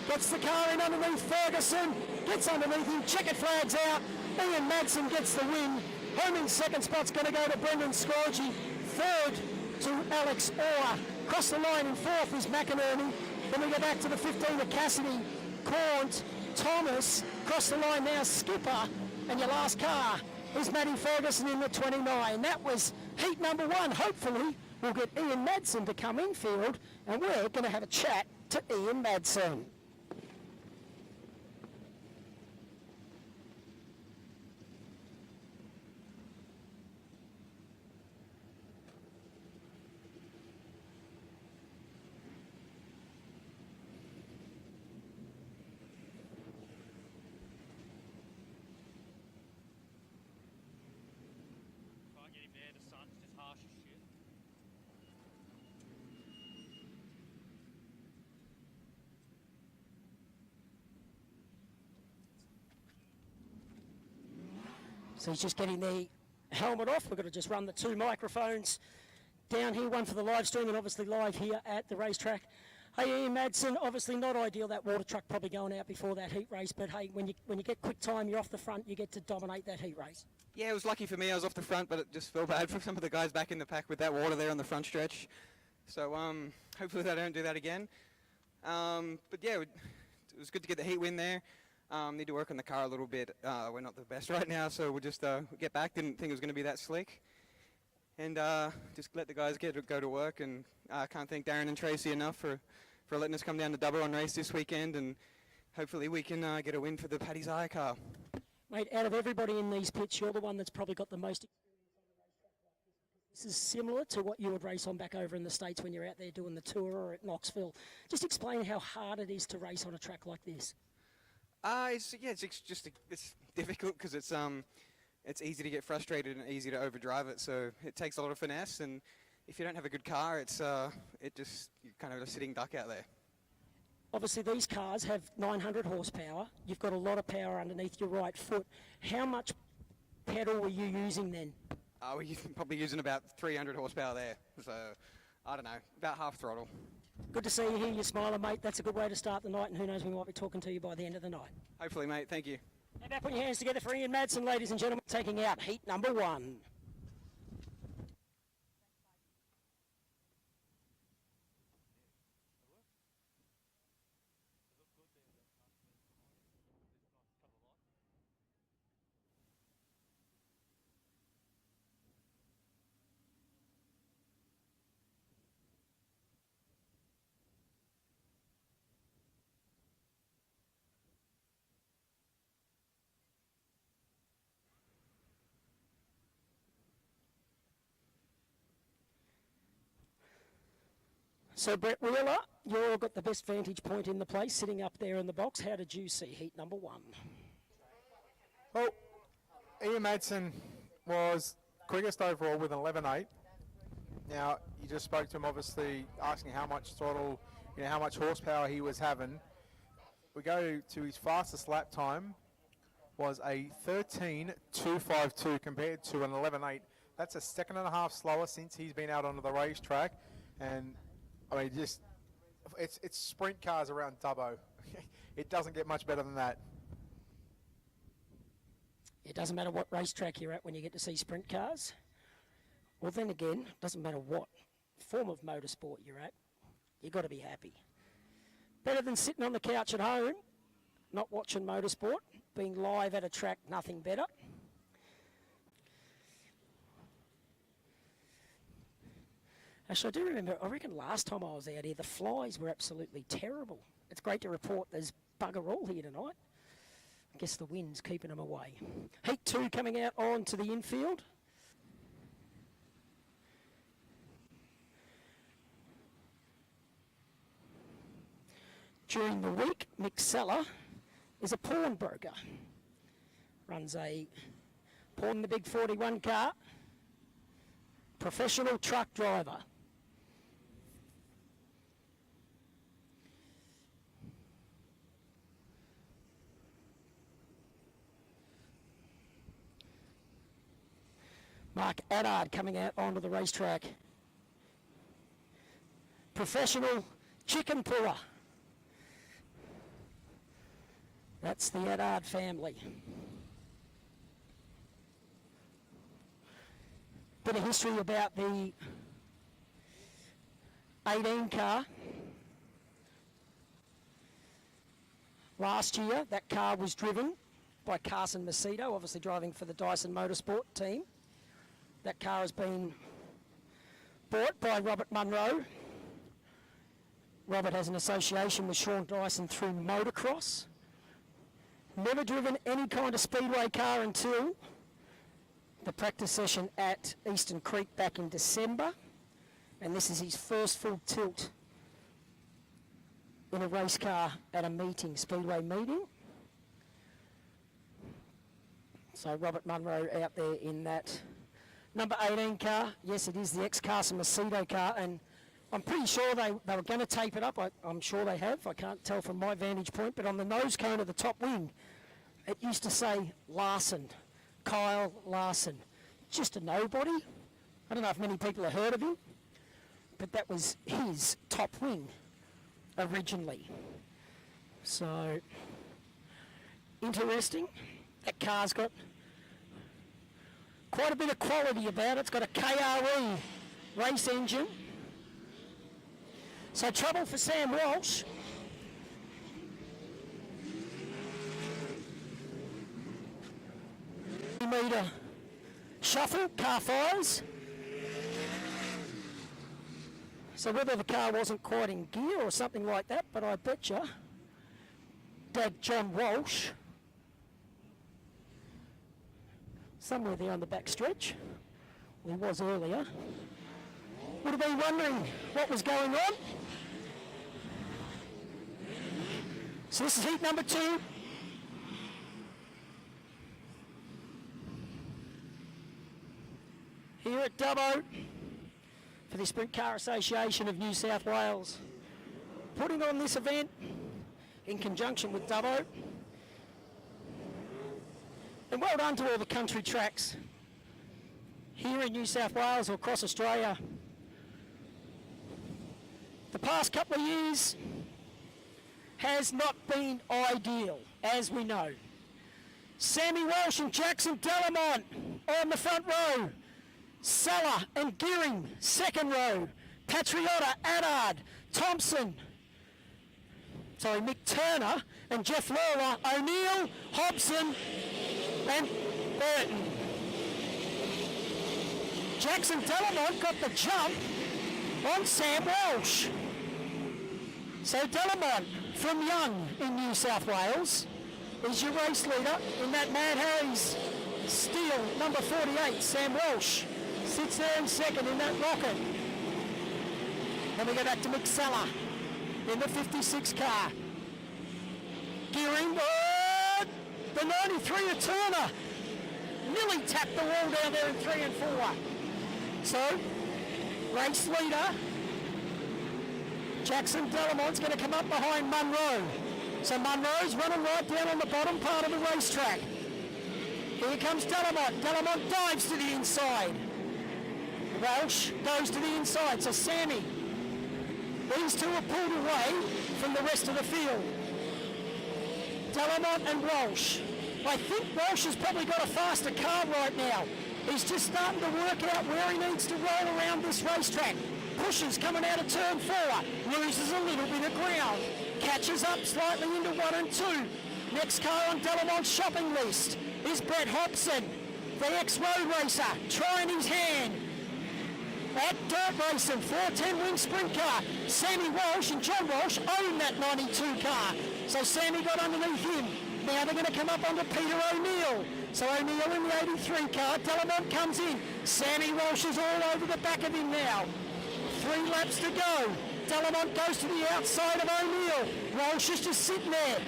Gets the car in underneath Ferguson. Gets underneath him. Checkered flags out. Ian Madsen gets the win. Home in 2nd spot's going to go to Brendan Scorgie. 3rd to Alex Orr. Across the line in 4th is McInerney. Then we go back to the 15 of Cassidy, Cornt, Thomas. Across the line now, Skipper. And your last car is Matty Ferguson in the 29. That was heat number 1. Hopefully, we'll get Ian Madsen to come infield, and we're going to have a chat to Ian Madsen. So he's just getting the helmet off. We've got to just run the 2 microphones down here, one for the live stream and obviously live here at the racetrack. Hey, Ian Madsen, obviously not ideal, that water truck probably going out before that heat race, but hey, when you get quick time, you're off the front, you get to dominate that heat race. Yeah, it was lucky for me. I was off the front, but it just felt bad for some of the guys back in the pack with that water there on the front stretch. So hopefully they don't do that again. But yeah, it was good to get the heat win there. Need to work on the car a little bit. We're not the best right now, so we'll just get back. Didn't think it was going to be that slick. And just let the guys go to work. And I can't thank Darren and Tracy enough for letting us come down to Dubbo and race this weekend. And hopefully we can get a win for the Paddy's Hire car. Mate, out of everybody in these pits, you're the one that's probably got the most experience on a racetrack like this. This is similar to what you would race on back over in the States when you're out there doing the tour or at Knoxville. Just explain how hard it is to race on a track like this. It's difficult because it's easy to get frustrated and easy to overdrive it. So it takes a lot of finesse, and if you don't have a good car, you're kind of a sitting duck out there. Obviously these cars have 900 horsepower. You've got a lot of power underneath your right foot. How much pedal were you using then? We're probably using about 300 horsepower there. So, I don't know, about half throttle. Good to see you here, you're smiling, mate. That's a good way to start the night, and who knows, we might be talking to you by the end of the night. Hopefully, mate. Thank you. How about putting your hands together for Ian Madsen, ladies and gentlemen, taking out heat number 1. So Brett Wheeler, you've got the best vantage point in the place, sitting up there in the box. How did you see heat number 1? Well, Ian Madsen was quickest overall with an 11.8. Now, you just spoke to him, obviously, asking how much throttle, how much horsepower he was having. We go to his fastest lap time was a 13.252 compared to an 11.8. That's a second and a half slower since he's been out onto the racetrack. And I mean, it's sprint cars around Dubbo. It doesn't get much better than that. It doesn't matter what racetrack you're at when you get to see sprint cars. Well, then again, it doesn't matter what form of motorsport you're at. You've got to be happy. Better than sitting on the couch at home, not watching motorsport, being live at a track, nothing better. Actually, I do remember, I reckon last time I was out here, the flies were absolutely terrible. It's great to report there's bugger all here tonight. I guess the wind's keeping them away. Heat 2 coming out onto the infield. During the week, Mick Seller is a pawnbroker. Runs a pawn the big 41 car. Professional truck driver. Mark Addard coming out onto the racetrack. Professional chicken puller. That's the Addard family. Bit of history about the 18 car. Last year, that car was driven by Carson Macedo, obviously driving for the Dyson Motorsport team. That car has been bought by Robert Munro. Robert has an association with Sean Dyson through motocross. Never driven any kind of speedway car until the practice session at Eastern Creek back in December. And this is his first full tilt in a race car at a meeting, speedway meeting. So Robert Munro out there in that number 18 car. Yes, it is the ex-Carson Macedo car, and I'm pretty sure they were going to tape it up. I'm sure they have. I can't tell from my vantage point, but on the nose cone of the top wing, it used to say Larson, Kyle Larson. Just a nobody. I don't know if many people have heard of him, but that was his top wing originally. So, interesting. That car's got quite a bit of quality about it. It's got a KRE race engine. So trouble for Sam Walsh. Meter shuffle, car fires. So whether the car wasn't quite in gear or something like that, but I bet you Dad John Walsh, somewhere there on the back stretch, well, he was earlier, would have been wondering what was going on. So this is heat number 2. Here at Dubbo for the Sprint Car Association of New South Wales. Putting on this event in conjunction with Dubbo. And well done to all the country tracks here in New South Wales or across Australia. The past couple of years has not been ideal, as we know. Sammy Walsh and Jackson Delamont on the front row. Sulla and Gearing, second row. Patriota, Addard, Thompson, Mick Turner and Jeff Lawler, O'Neill, Hobson and Burton. Jackson Delamont got the jump on Sam Walsh. So Delamont from Young in New South Wales is your race leader in that Mad Harry's Steel number 48. Sam Walsh sits there in second in that rocket. Then we go back to Mick Sulla in the 56 car. Gearing, the 93 of Turner nearly tapped the wall down there in 3 and 4. So, race leader, Jackson Delamont's going to come up behind Munro. So Munro's running right down on the bottom part of the racetrack. Here comes Delamont. Delamont dives to the inside. Walsh goes to the inside. So Sammy, these two are pulled away from the rest of the field. Delamont and Walsh. I think Walsh has probably got a faster car right now. He's just starting to work out where he needs to roll around this racetrack. Pushes coming out of turn 4. Loses a little bit of ground. Catches up slightly into 1 and 2. Next car on Delamont's shopping list is Brett Hobson, the ex-road racer, trying his hand at dirt racing. 410 wing sprint car. Sammy Walsh and John Walsh own that 92 car. So Sammy got underneath him. Now they're going to come up onto Peter O'Neill. So O'Neill in the 83 car. Delamont comes in. Sammy Walsh is all over the back of him now. 3 laps to go. Delamont goes to the outside of O'Neill. Walsh is just sitting there.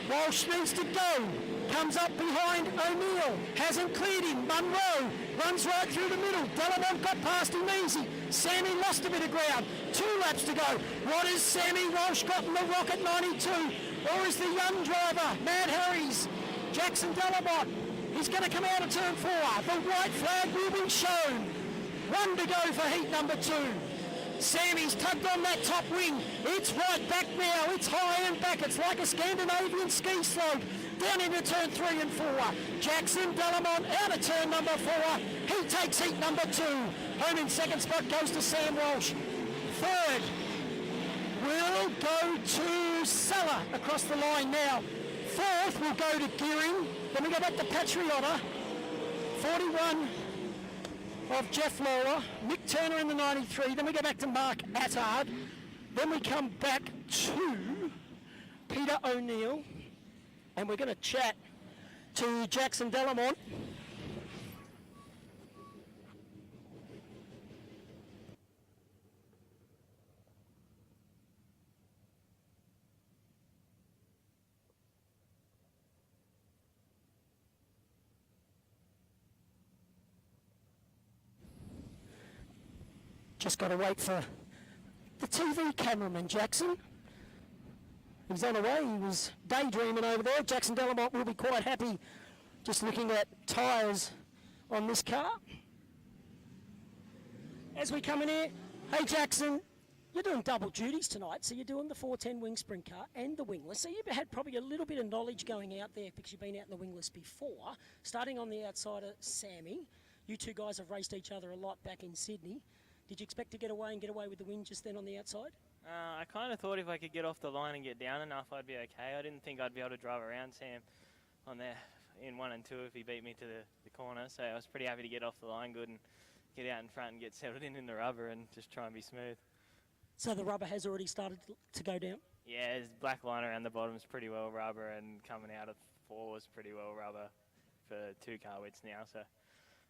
Walsh needs to go. Comes up behind O'Neill. Hasn't cleared him. Munro runs right through the middle. Delamont got past him easy. Sammy lost a bit of ground. 2 laps to go. What has Sammy Walsh got in the Rocket 92? Or is the young driver, Mad Harry's, Jackson Delamont? He's going to come out of turn 4. The white flag will be shown. 1 to go for heat number 2. Sammy's tugged on that top wing. It's right back now. It's high and back. It's like a Scandinavian ski slope. Down into turn 3 and 4. Jackson Delamont out of turn number 4. He takes heat number 2. Home in second spot goes to Sam Walsh. Third will go to Sulla across the line now. Fourth will go to Gearing. Then we go back to Patriota. 41 of Jeff Lawler. Mick Turner in the 93. Then we go back to Mark Attard. Then we come back to Peter O'Neill. And we're going to chat to Jackson Delamont. Just got to wait for the TV cameraman, Jackson. He's on the way. He was daydreaming over there. Jackson Delamont will be quite happy just looking at tyres on this car. As we come in here, hey Jackson, you're doing double duties tonight. So you're doing the 410 wing sprint car and the wingless. So you've had probably a little bit of knowledge going out there because you've been out in the wingless before. Starting on the outside of Sammy, you two guys have raced each other a lot back in Sydney. Did you expect to get away with the win just then on the outside? I kind of thought if I could get off the line and get down enough, I'd be okay. I didn't think I'd be able to drive around Sam on there in 1 and 2 if he beat me to the corner. So I was pretty happy to get off the line good and get out in front and get settled in the rubber and just try and be smooth. So the rubber has already started to go down? Yeah, there's black line around the bottom's pretty well rubber, and coming out of 4 was pretty well rubber for 2 car widths now. So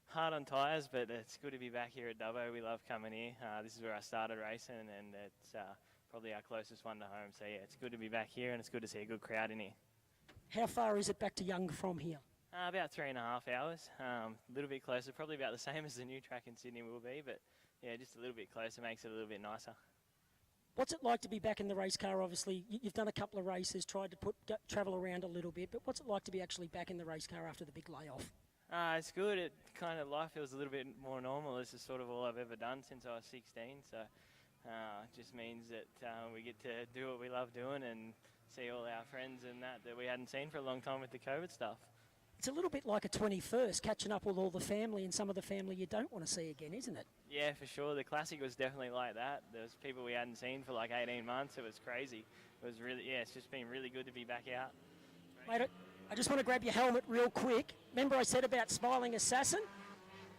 hard on tyres, but it's good to be back here at Dubbo. We love coming here. This is where I started racing, and it's probably our closest one to home. So yeah, it's good to be back here, and it's good to see a good crowd in here. How far is it back to Young from here? About 3.5 hours. A little bit closer, probably about the same as the new track in Sydney will be, but yeah, just a little bit closer makes it a little bit nicer. What's it like to be back in the race car? Obviously, you've done a couple of races, tried to travel around a little bit, but what's it like to be actually back in the race car after the big layoff? It's good. It kind of life feels a little bit more normal. This is sort of all I've ever done since I was 16. So it just means that we get to do what we love doing and see all our friends and that we hadn't seen for a long time with the COVID stuff. It's a little bit like a 21st, catching up with all the family and some of the family you don't want to see again, isn't it? Yeah, for sure. The Classic was definitely like that. There was people we hadn't seen for like 18 months. It was crazy. It was really, yeah, it's just been really good to be back out. Mate, I just want to grab your helmet real quick. Remember I said about Smiling Assassin?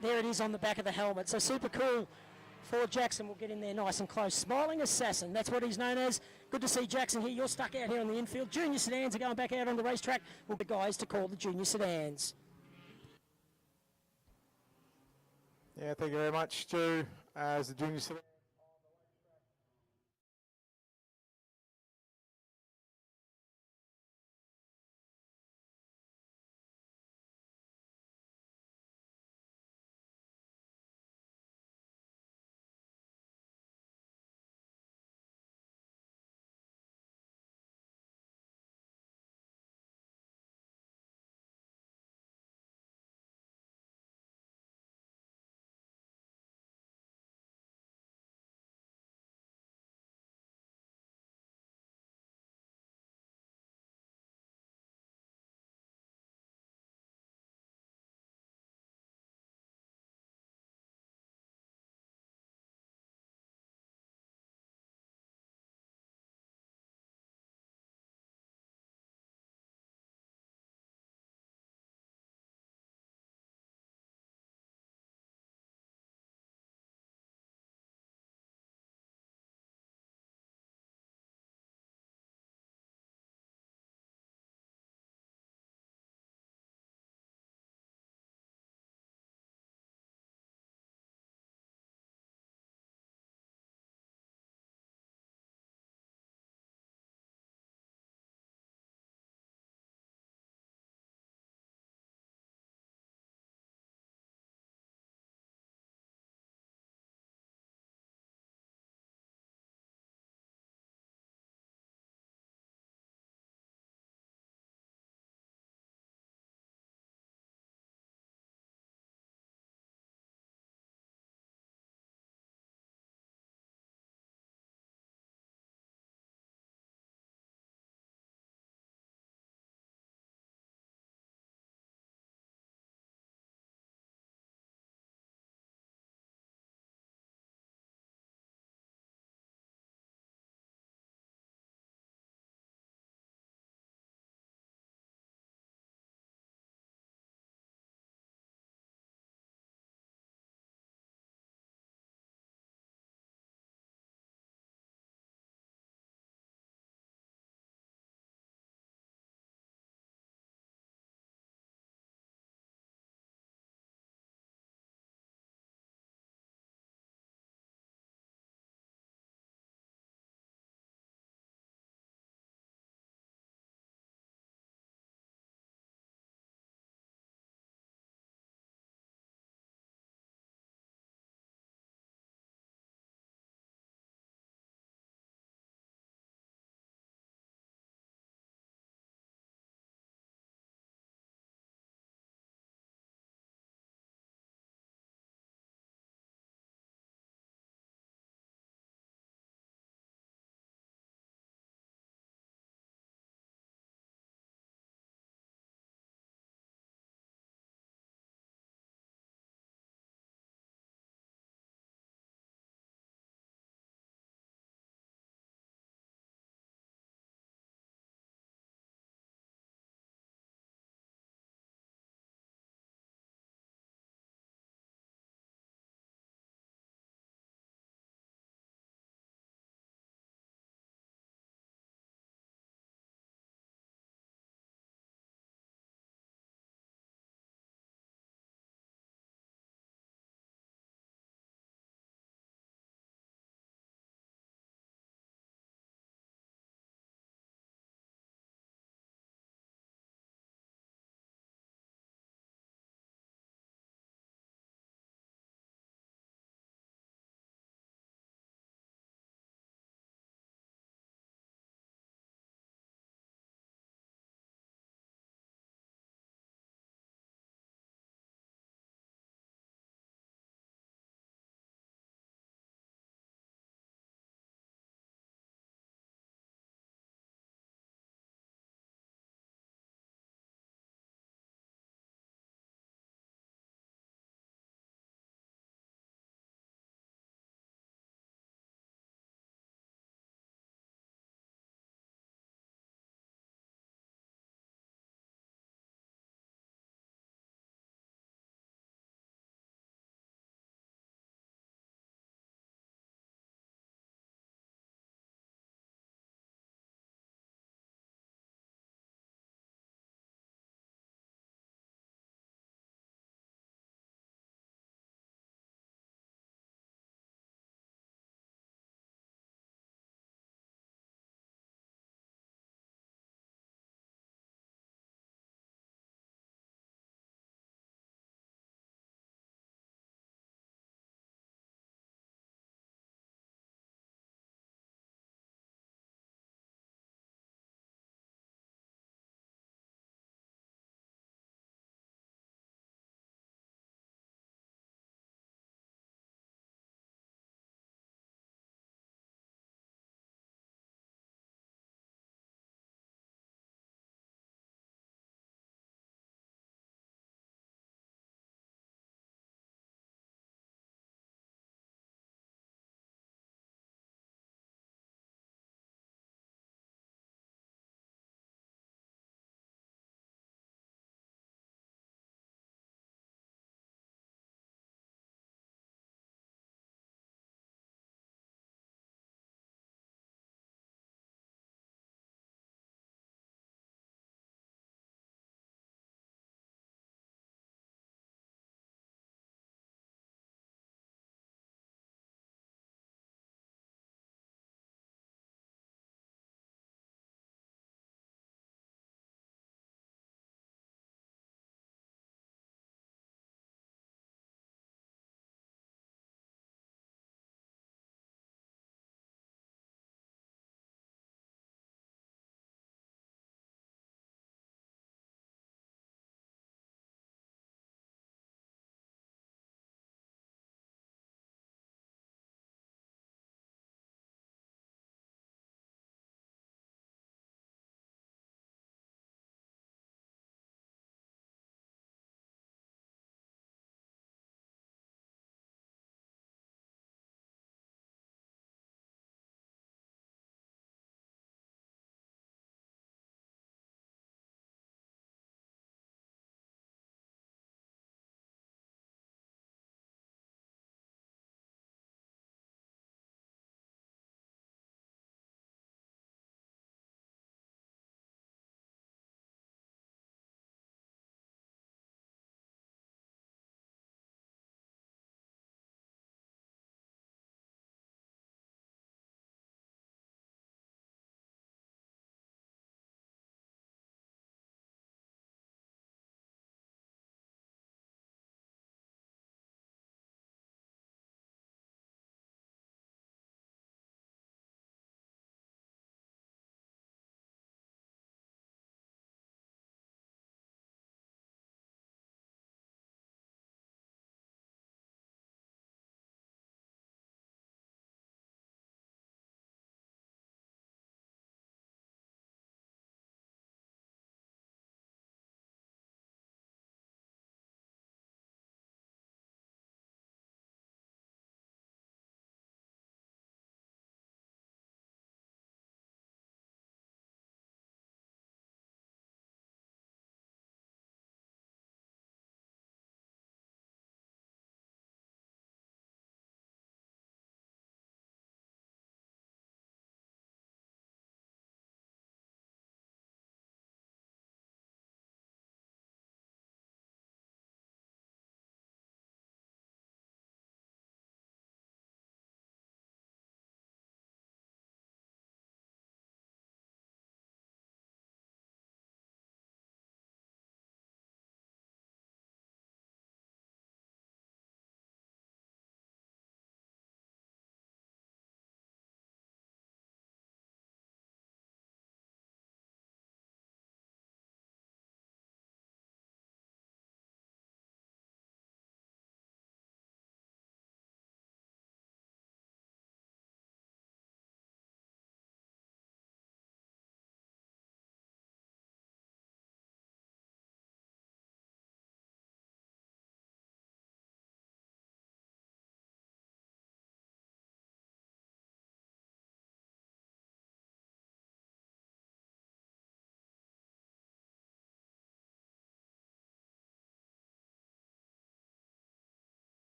There it is on the back of the helmet. So super cool. Ford Jackson will get in there nice and close. Smiling Assassin, that's what he's known as. Good to see Jackson here. You're stuck out here on the infield. Junior sedans are going back out on the racetrack. We'll be guys to call the junior sedans. Yeah, thank you very much, Stu. As the junior sedan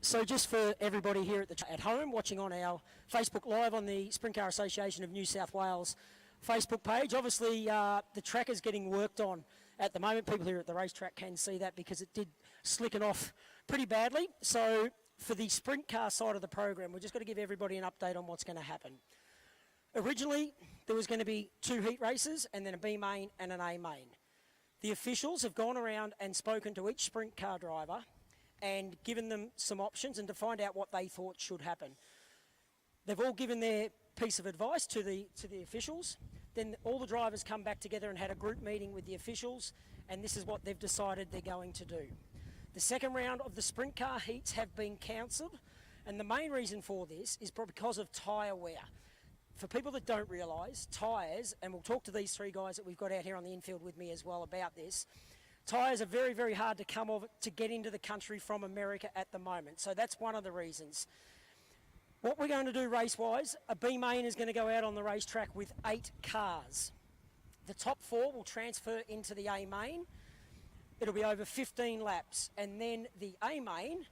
So just for everybody here at home watching on our Facebook Live on the Sprintcar Association of New South Wales Facebook page, obviously the track is getting worked on at the moment. People here at the racetrack can see that because it did slicken off pretty badly. So for the sprint car side of the program, we're just going to give everybody an update on what's going to happen. Originally, there was going to be 2 heat races and then a B main and an A main. The officials have gone around and spoken to each sprint car driver and given them some options and to find out what they thought should happen. They've all given their piece of advice to the officials. Then all the drivers come back together and had a group meeting with the officials, and this is what they've decided they're going to do. The second round of the sprint car heats have been cancelled, and the main reason for this is because of tyre wear. For people that don't realise, tyres, and we'll talk to these 3 guys that we've got out here on the infield with me as well about this, tyres are very, very hard to get into the country from America at the moment. So that's one of the reasons. What we're going to do race-wise, a B main is going to go out on the racetrack with 8 cars. The top 4 will transfer into the A main. It'll be over 15 laps, and then the A main,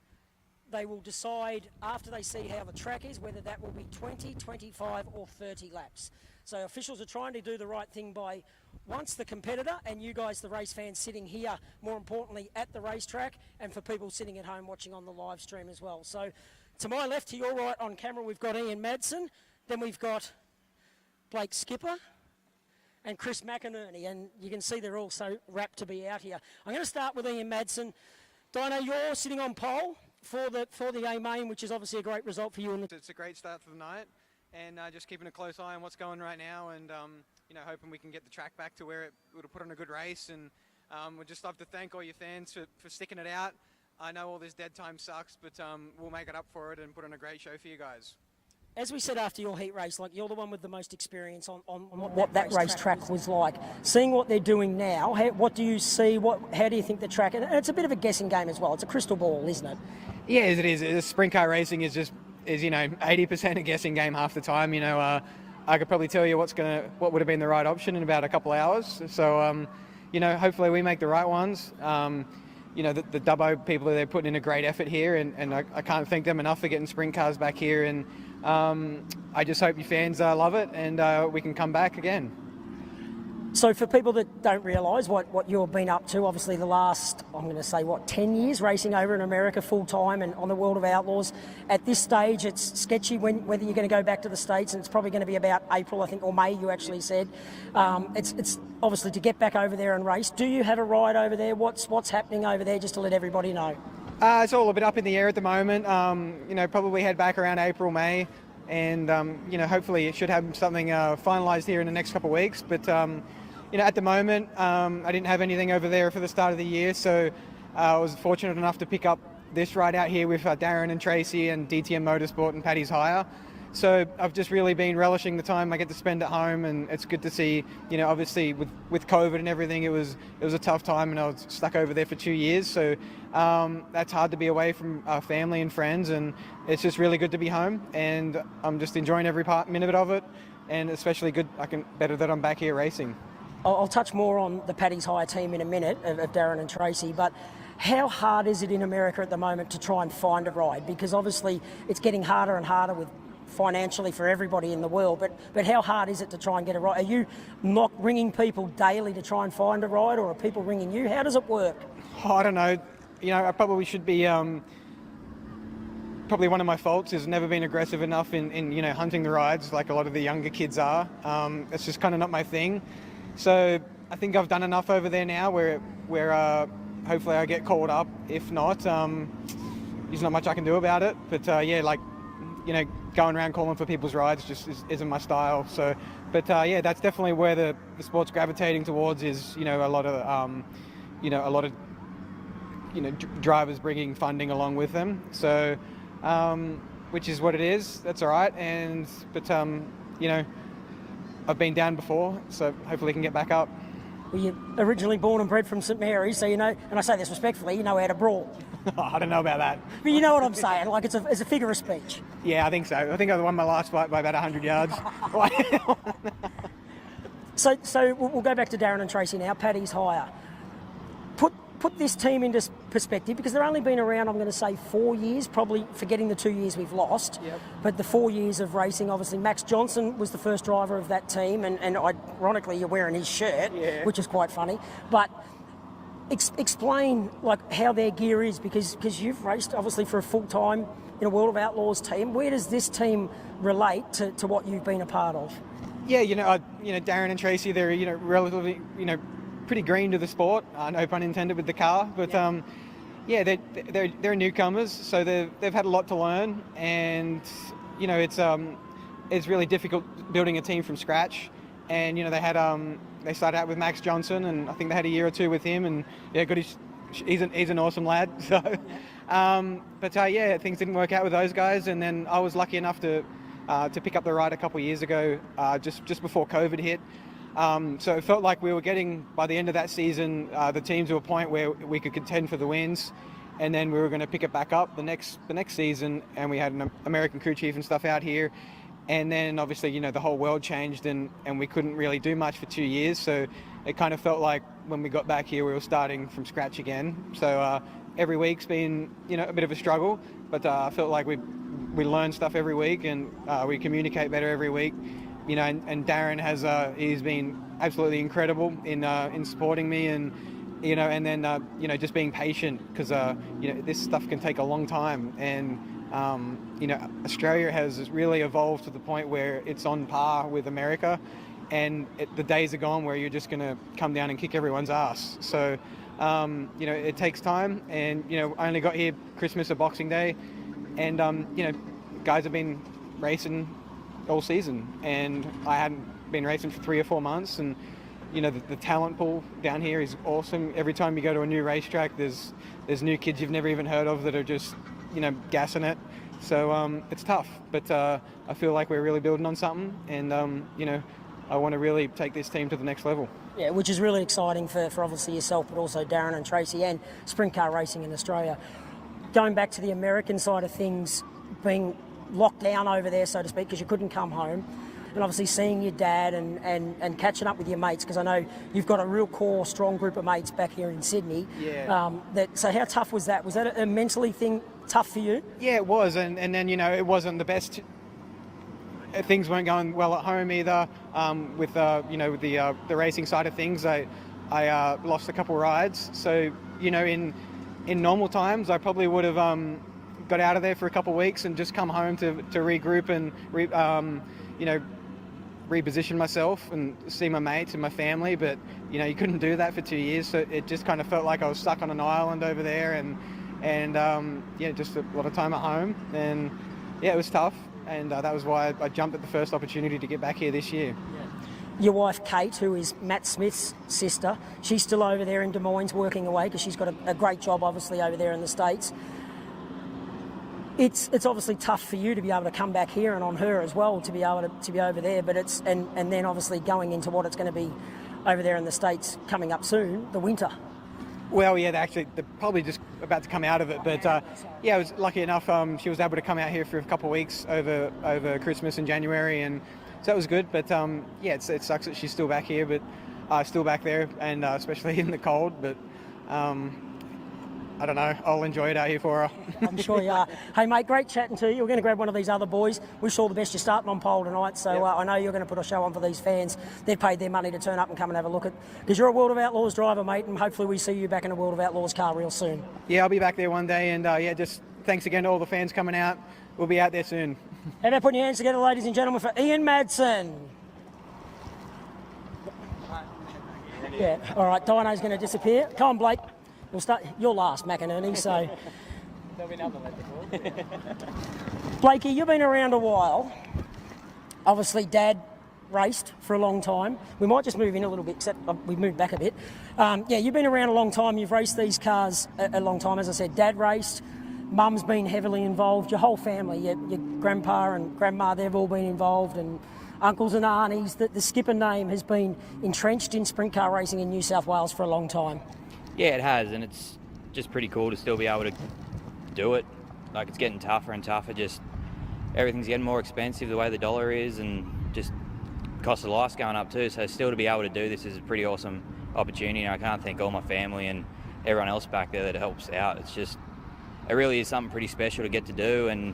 they will decide after they see how the track is whether that will be 20, 25 or 30 laps. So officials are trying to do the right thing by, once the competitor and you guys, the race fans sitting here, more importantly at the racetrack, and for people sitting at home watching on the live stream as well. So to my left, to your right on camera, we've got Ian Madsen, then we've got Blake Skipper and Chris McInerney, and you can see they're all so rapt to be out here. I'm going to start with Ian Madsen. Dino, you're sitting on pole for the A main, which is obviously a great result for you. It's a great start to the night, and just keeping a close eye on what's going right now, and hoping we can get the track back to where it would have put on a good race. And we'd just love to thank all your fans for sticking it out. I know all this dead time sucks, but we'll make it up for it and put on a great show for you guys. As we said after your heat race, like you're the one with the most experience on what that racetrack was like. Seeing what they're doing now, what do you see? How do you think the track? And it's a bit of a guessing game as well. It's a crystal ball, isn't it? Yeah, it is. Sprint car racing is 80% a guessing game half the time. I could probably tell you what would have been the right option in about a couple of hours. So hopefully we make the right ones. The Dubbo people, they're putting in a great effort here, and I can't thank them enough for getting sprint cars back here. And I just hope your fans love it, and we can come back again. So for people that don't realise what you've been up to, obviously the last, 10 years racing over in America full time and on the World of Outlaws. At this stage, it's sketchy whether you're going to go back to the States, and it's probably going to be about April, I think, or May, you actually said. It's obviously to get back over there and race. Do you have a ride over there? What's happening over there, just to let everybody know? It's all a bit up in the air at the moment. Probably head back around April, May, and hopefully it should have something finalised here in the next couple of weeks. But at the moment, I didn't have anything over there for the start of the year, so I was fortunate enough to pick up this ride out here with Darren and Tracy and DTM Motorsport and Paddy's Hire. So I've just really been relishing the time I get to spend at home, and it's good to see, obviously with COVID and everything, it was a tough time, and I was stuck over there for 2 years. So that's hard to be away from our family and friends, and it's just really good to be home, and I'm just enjoying every minute of it, and especially better that I'm back here racing. I'll touch more on the Paddy's Hire team in a minute of Darren and Tracy, but how hard is it in America at the moment to try and find a ride? Because obviously it's getting harder and harder with financially for everybody in the world, but how hard is it to try and get a ride? Are you not ringing people daily to try and find a ride, or are people ringing you? How does it work? I don't know. I probably should be... Probably one of my faults is never been aggressive enough in hunting the rides like a lot of the younger kids are. It's just kind of not my thing. So I think I've done enough over there now where hopefully I get called up. If not, there's not much I can do about it. But going around calling for people's rides just isn't my style. So, but that's definitely where the sport's gravitating towards is a lot of drivers bringing funding along with them. So, which is what it is. That's all right. But I've been down before, so hopefully I can get back up. Well, you're originally born and bred from St Mary's, so and I say this respectfully, you know how to brawl. I don't know about that. But you know what I'm saying, like it's a figure of speech. Yeah, I think so. I think I won my last fight by about 100 yards. So we'll go back to Darren and Tracy now, Paddy's Hire. Put put this team into perspective, because they've only been around, I'm going to say 4 years, probably forgetting the 2 years we've lost. Yep. But the 4 years of racing, obviously Max Johnson was the first driver of that team, and ironically you're wearing his shirt, which is quite funny. But explain like how their gear is, because you've raced obviously for a full time in a World of Outlaws team. Where does this team relate to what you've been a part of? Yeah, Darren and Tracy, they're relatively pretty green to the sport. No pun intended with the car, but they're newcomers, so they've had a lot to learn, and it's really difficult building a team from scratch. And they started out with Max Johnson, and I think they had a year or two with him, and he's an awesome lad. So, things didn't work out with those guys, and then I was lucky enough to pick up the ride a couple of years ago, just before COVID hit. So it felt like we were getting, by the end of that season, the team to a point where we could contend for the wins, and then we were going to pick it back up the next season, and we had an American crew chief and stuff out here. And then obviously, the whole world changed, and we couldn't really do much for 2 years. So it kind of felt like when we got back here, we were starting from scratch again. So every week's been, a bit of a struggle, but I felt like we learn stuff every week, and we communicate better every week. And Darren he's been absolutely incredible in supporting me, and and then just being patient, because this stuff can take a long time, and Australia has really evolved to the point where it's on par with America, and the days are gone where you're just going to come down and kick everyone's ass. So it takes time, and I only got here Christmas or Boxing Day, and guys have been racing all season, and I hadn't been racing for 3 or 4 months, and the talent pool down here is awesome. Every time you go to a new racetrack, there's new kids you've never even heard of that are just gassing it. So it's tough, but I feel like we're really building on something, and I want to really take this team to the next level. Yeah, which is really exciting for obviously yourself, but also Darren and Tracy and sprint car racing in Australia. Going back to the American side of things, being locked down over there, so to speak, because you couldn't come home, and obviously seeing your dad and catching up with your mates, because I know you've got a real core, strong group of mates back here in Sydney. Yeah. So how tough was that? Was that a mentally tough for you? Yeah, it was, and then it wasn't the best. Things weren't going well at home either. With the racing side of things, I lost a couple rides. So in normal times, I probably would have got out of there for a couple of weeks and just come home to regroup and reposition myself and see my mates and my family. But you couldn't do that for 2 years, so it just kind of felt like I was stuck on an island over there, and just a lot of time at home, and it was tough. And that was why I jumped at the first opportunity to get back here this year. Yeah. Your wife, Kate, who is Matt Smith's sister, she's still over there in Des Moines working away, because she's got a great job, obviously, over there in the States. It's obviously tough for you to be able to come back here, and on her as well to be able to be over there. But it's and then obviously going into what it's going to be over there in the States coming up soon, the winter. Well, yeah, they're probably just about to come out of it. But I was lucky enough. She was able to come out here for a couple of weeks over Christmas and January, and so that was good. But it sucks that she's still back here, but still back there, and especially in the cold. But I don't know. I'll enjoy it out here for her. I'm sure you are. Hey, mate, great chatting to you. We're going to grab one of these other boys. Wish all the best. You're starting on pole tonight, so I know you're going to put a show on for these fans. They've paid their money to turn up and come and have a look at, because you're a World of Outlaws driver, mate, and hopefully we see you back in a World of Outlaws car real soon. Yeah, I'll be back there one day, and just thanks again to all the fans coming out. We'll be out there soon. How about putting your hands together, ladies and gentlemen, for Ian Madsen. Yeah, all right, Dino's going to disappear. Come on, Blake. We'll start. You're last, McInerney, so... There'll be nothing left to Blakey, you've been around a while. Obviously, Dad raced for a long time. We might just move in a little bit, except we've moved back a bit. You've been around a long time. You've raced these cars a long time. As I said, Dad raced. Mum's been heavily involved. Your whole family, your grandpa and grandma, they've all been involved, and uncles and aunties. The skipper name has been entrenched in sprint car racing in New South Wales for a long time. Yeah, it has, and it's just pretty cool to still be able to do it. Like, it's getting tougher and tougher. Just everything's getting more expensive the way the dollar is, and just cost of life's going up too. So still to be able to do this is a pretty awesome opportunity. And I can't thank all my family and everyone else back there that helps out. It's just, it really is something pretty special to get to do, and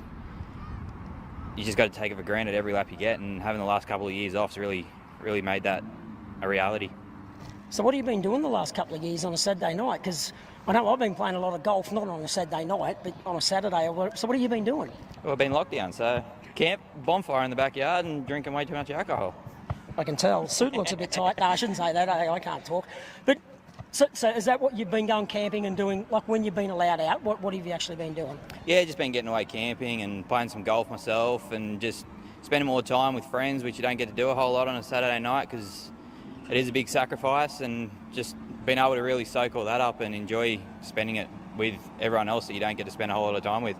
you just got to take it for granted every lap you get, and having the last couple of years off has really made that a reality. So what have you been doing the last couple of years on a Saturday night? Because I know I've been playing a lot of golf, not on a Saturday night, but on a Saturday. So what have you been doing? Well, I've been locked down, so camp, bonfire in the backyard, and drinking way too much alcohol. I can tell. Suit looks a bit tight. No, I shouldn't say that. I can't talk. But so is that what you've been going camping and doing, like when you've been allowed out? What have you actually been doing? Yeah, just been getting away camping and playing some golf myself, and just spending more time with friends, which you don't get to do a whole lot on a Saturday night because it is a big sacrifice, and just being able to really soak all that up and enjoy spending it with everyone else that you don't get to spend a whole lot of time with.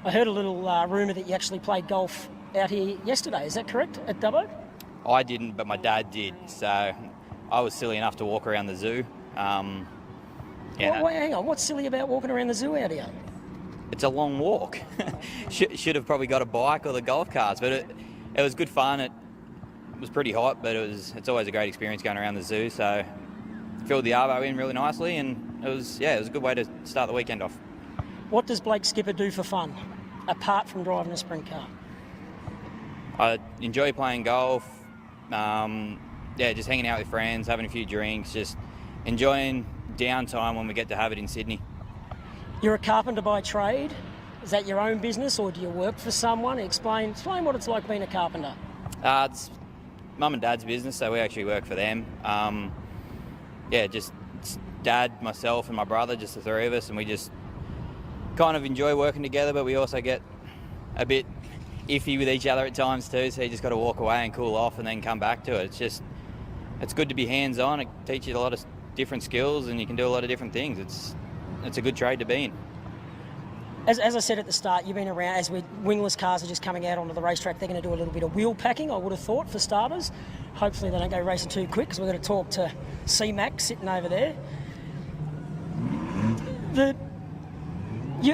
I heard a little rumour that you actually played golf out here yesterday. Is that correct, at Dubbo? I didn't, but my dad did, so I was silly enough to walk around the zoo. Well, hang on, what's silly about walking around the zoo out here? It's a long walk. Should have probably got a bike or the golf carts, but it was good fun. It was pretty hot, but it's always a great experience going around the zoo, so filled the arvo in really nicely, and it was a good way to start the weekend off. What does Blake Skipper do for fun, apart from driving a sprint car? I enjoy playing golf, just hanging out with friends, having a few drinks, just enjoying downtime when we get to have it in Sydney. You're a carpenter by trade. Is that your own business, or do you work for someone? Explain what it's like being a carpenter. It's mum and dad's business, so we actually work for them. Just dad, myself and my brother, just the three of us, and we just kind of enjoy working together, but we also get a bit iffy with each other at times too, so you just got to walk away and cool off and then come back to it. It's good to be hands-on. It teaches you a lot of different skills, and you can do a lot of different things. It's a good trade to be in. As I said at the start, you've been around, as wingless cars are just coming out onto the racetrack, they're going to do a little bit of wheel packing, I would have thought, for starters. Hopefully they don't go racing too quick, because we're going to talk to C-Mac sitting over there.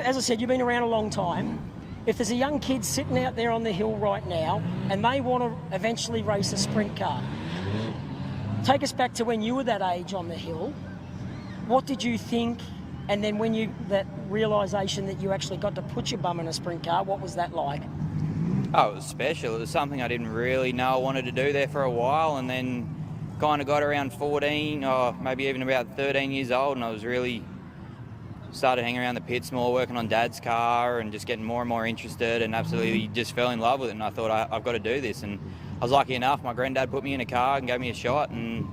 As I said, you've been around a long time. If there's a young kid sitting out there on the hill right now and they want to eventually race a sprint car, take us back to when you were that age on the hill. What did you think? And then that realisation that you actually got to put your bum in a sprint car, what was that like? Oh, it was special. It was something I didn't really know I wanted to do there for a while, and then kind of got around 14 or maybe even about 13 years old, and I was really started hanging around the pits more, working on Dad's car and just getting more and more interested, and absolutely just fell in love with it. And I thought, I've got to do this. And I was lucky enough, my granddad put me in a car and gave me a shot, and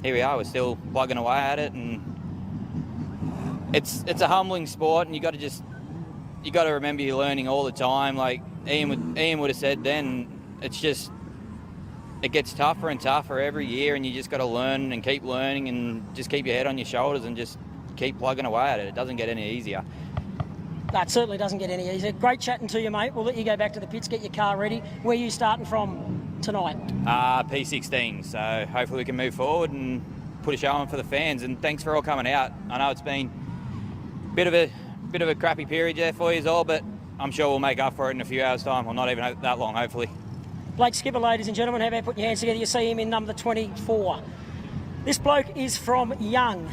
here we are. We're still plugging away at it, and it's a humbling sport, and you got to remember you're learning all the time. Like Ian would have said then, it gets tougher and tougher every year, and you just got to learn and keep learning, and just keep your head on your shoulders and just keep plugging away at it. It doesn't get any easier. That certainly doesn't get any easier. Great chatting to you, mate. We'll let you go back to the pits, get your car ready. Where are you starting from tonight? P16, so hopefully we can move forward and put a show on for the fans. And thanks for all coming out. I know it's been a bit of a crappy period there for you all, but I'm sure we'll make up for it in a few hours' time, or not even that long, hopefully. Blake Skipper, ladies and gentlemen, how about putting your hands together? You see him in number 24. This bloke is from Young.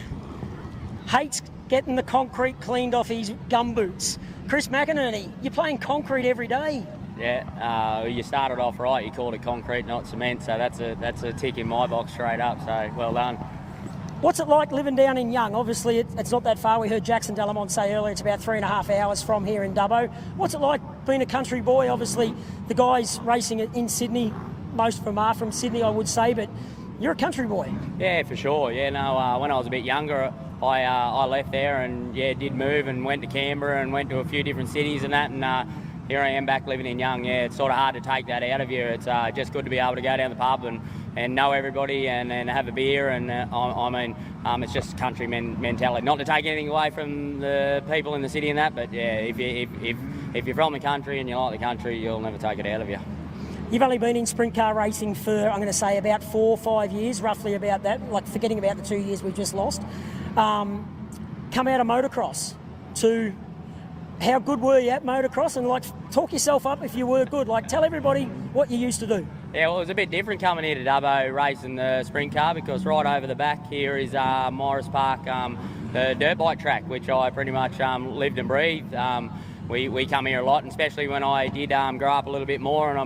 Hates getting the concrete cleaned off his gumboots. Chris McInerney, you're playing concrete every day. Yeah, you started off right. You called it concrete, not cement, so that's a tick in my box straight up, so well done. What's it like living down in Young? Obviously, it's not that far. We heard Jackson Delamont say earlier it's about 3.5 hours from here in Dubbo. What's it like being a country boy? Obviously, the guys racing in Sydney, most of them are from Sydney, I would say, but you're a country boy. Yeah, for sure. Yeah, no, when I was a bit younger, I left there and did move and went to Canberra and went to a few different cities and that, and here I am back living in Young. Yeah, it's sort of hard to take that out of you. It's just good to be able to go down the pub and know everybody and have a beer, and it's just country mentality. Not to take anything away from the people in the city and that, but yeah, if you're from the country and you like the country, you'll never take it out of you. You've only been in sprint car racing for, I'm going to say, about 4 or 5 years, roughly about that, like forgetting about the 2 years we've just lost. Come out of motocross to how good were you at motocross, and like talk yourself up if you were good. Like tell everybody what you used to do. Yeah, well, it was a bit different coming here to Dubbo racing the sprint car, because right over the back here is Morris Park, the dirt bike track, which I pretty much lived and breathed. We come here a lot, and especially when I did grow up a little bit more, and I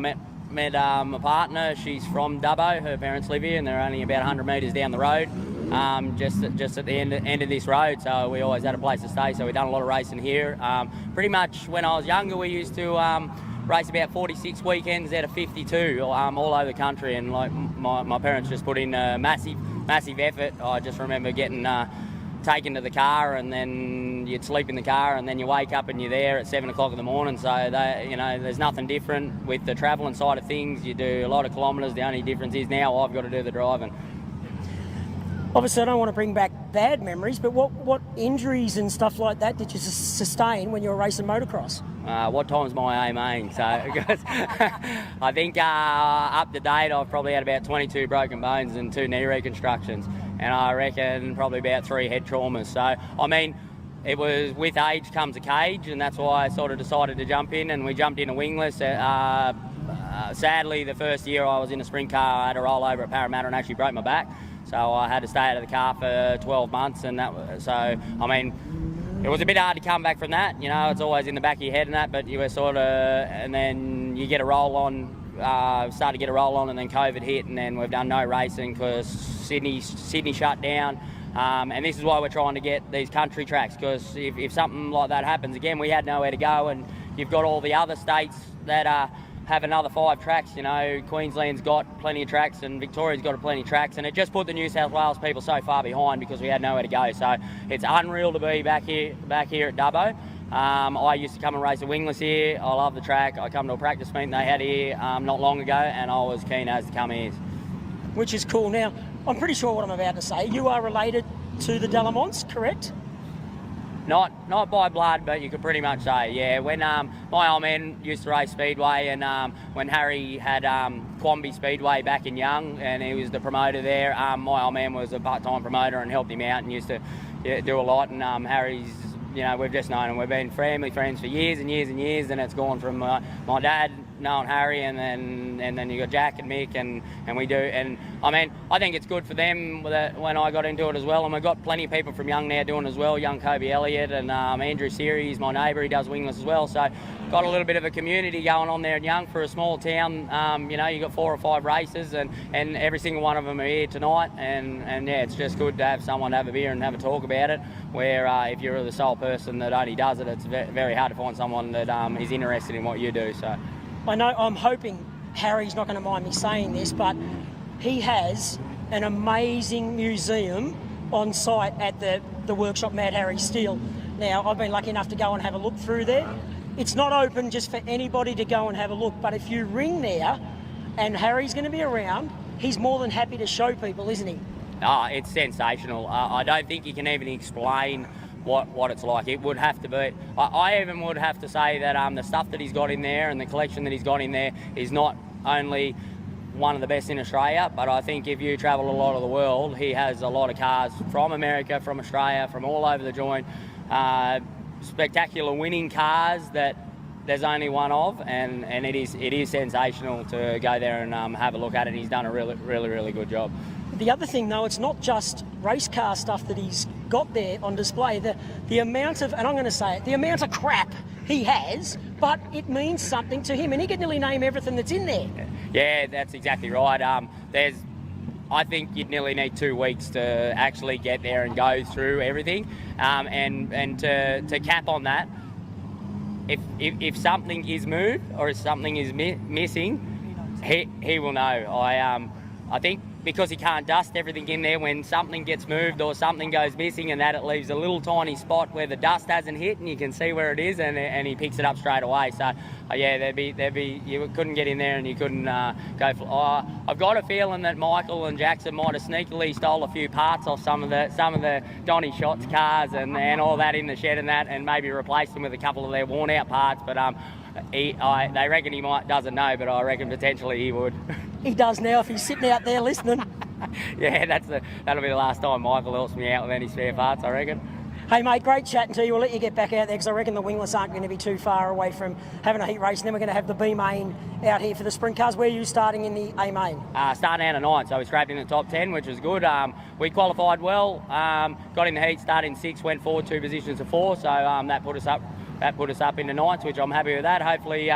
met my partner. She's from Dubbo. Her parents live here, and they're only about 100 metres down the road, just at the end of this road. So we always had a place to stay. So we've done a lot of racing here. Pretty much when I was younger, we used to race about 46 weekends out of 52 all over the country, and like my parents just put in a massive effort. I just remember getting taken to the car, and then you'd sleep in the car, and then you wake up and you're there at 7 o'clock in the morning. So there's nothing different with the travelling side of things. You do a lot of kilometres. The only difference is now I've got to do the driving. Obviously, I don't want to bring back bad memories, but what injuries and stuff like that did you sustain when you were racing motocross? What time's my aiming? So I think up to date I've probably had about 22 broken bones and 2 knee reconstructions, and I reckon probably about 3 head traumas. So I mean, it was with age comes a cage, and that's why I sort of decided to jump in, and we jumped in a wingless. Sadly, the first year I was in a sprint car, I had a roll over at Parramatta and actually broke my back. So I had to stay out of the car for 12 months, and I mean, it was a bit hard to come back from that. It's always in the back of your head and that, but you were sort of, and then you get a roll on, started to get a roll on, and then COVID hit, and then we've done no racing because Sydney shut down. And this is why we're trying to get these country tracks, because if something like that happens again, we had nowhere to go, and you've got all the other states that have another 5 tracks. Queensland's got plenty of tracks, and Victoria's got plenty of tracks, and it just put the New South Wales people so far behind because we had nowhere to go. So it's unreal to be back here at Dubbo. I used to come and race a wingless here. I love the track. I come to a practice meeting they had here not long ago, and I was keen as to come here. Which is cool. Now, I'm pretty sure what I'm about to say. You are related to the Delamonts, correct? Not by blood, but you could pretty much say, yeah. When my old man used to race Speedway, and when Harry had Quamby Speedway back in Young, and he was the promoter there, my old man was a part-time promoter and helped him out and used to do a lot. And Harry's, we've just known him. We've been family friends for years and years and years, and it's gone from my dad knowing Harry, and then you got Jack and Mick, and we do. And I mean, I think it's good for them that when I got into it as well, and we've got plenty of people from Young now doing it as well. Young Kobe Elliott and Andrew Series, my neighbour, he does wingless as well. So got a little bit of a community going on there in Young for a small town. You got 4 or 5 races, and every single one of them are here tonight. And yeah, it's just good to have someone to have a beer and have a talk about it. Where if you're the sole person that only does it, it's very hard to find someone that is interested in what you do. So. I know, I'm hoping Harry's not going to mind me saying this, but he has an amazing museum on site at the workshop Mad Harry Steel. Now, I've been lucky enough to go and have a look through there. It's not open just for anybody to go and have a look, but if you ring there and Harry's going to be around, he's more than happy to show people, isn't he? Oh, it's sensational. I don't think you can even explain what it's like. It would have to be. I even would have to say that the stuff that he's got in there and the collection that he's got in there is not only one of the best in Australia, but I think if you travel a lot of the world, he has a lot of cars from America, from Australia, from all over the joint. Spectacular winning cars that there's only one of, and it is sensational to go there and have a look at it. He's done a really, really, really good job. The other thing, though, it's not just race car stuff that he's got there on display. The amount of, and I'm going to say it, the amount of crap he has, but it means something to him, and he can nearly name everything that's in there. Yeah, that's exactly right. I think you'd nearly need 2 weeks to actually get there and go through everything, and to cap on that, if something is moved or if something is missing, he will know. I think because he can't dust everything in there, when something gets moved or something goes missing, and that it leaves a little tiny spot where the dust hasn't hit and you can see where it is, and he picks it up straight away. So yeah, there'd be you couldn't get in there and you couldn't go for. I've got a feeling that Michael and Jackson might have sneakily stole a few parts off some of the Donny Schatz cars and all that in the shed and that, and maybe replaced them with a couple of their worn out parts. But they reckon he doesn't know, but I reckon potentially he would. He does now if he's sitting out there listening. Yeah, that'll be the last time Michael helps me out with any spare parts, I reckon. Hey, mate, great chatting to you. We'll let you get back out there because I reckon the wingless aren't going to be too far away from having a heat race. And then we're going to have the B main out here for the sprint cars. Where are you starting in the A main? Starting out at 9, so we scraped in the top 10, which was good. We qualified well, got in the heat, started in 6, went forward 2 positions to 4, so that put us up into 9th, which I'm happy with that. Hopefully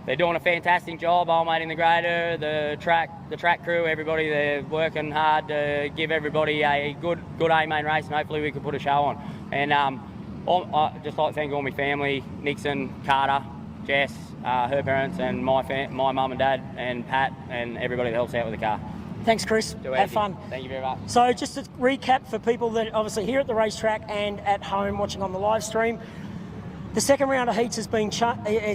they're doing a fantastic job. Old mate in the grader, the track crew, everybody, they're working hard to give everybody a good A main race, and hopefully we can put a show on. And I just like to thank all my family, Nixon, Carter, Jess, her parents, and my mum and dad, and Pat, and everybody that helps out with the car. Thanks, Chris. Have fun. Thank you very much. So just to recap for people that obviously here at the racetrack and at home watching on the live stream, the second round of heats is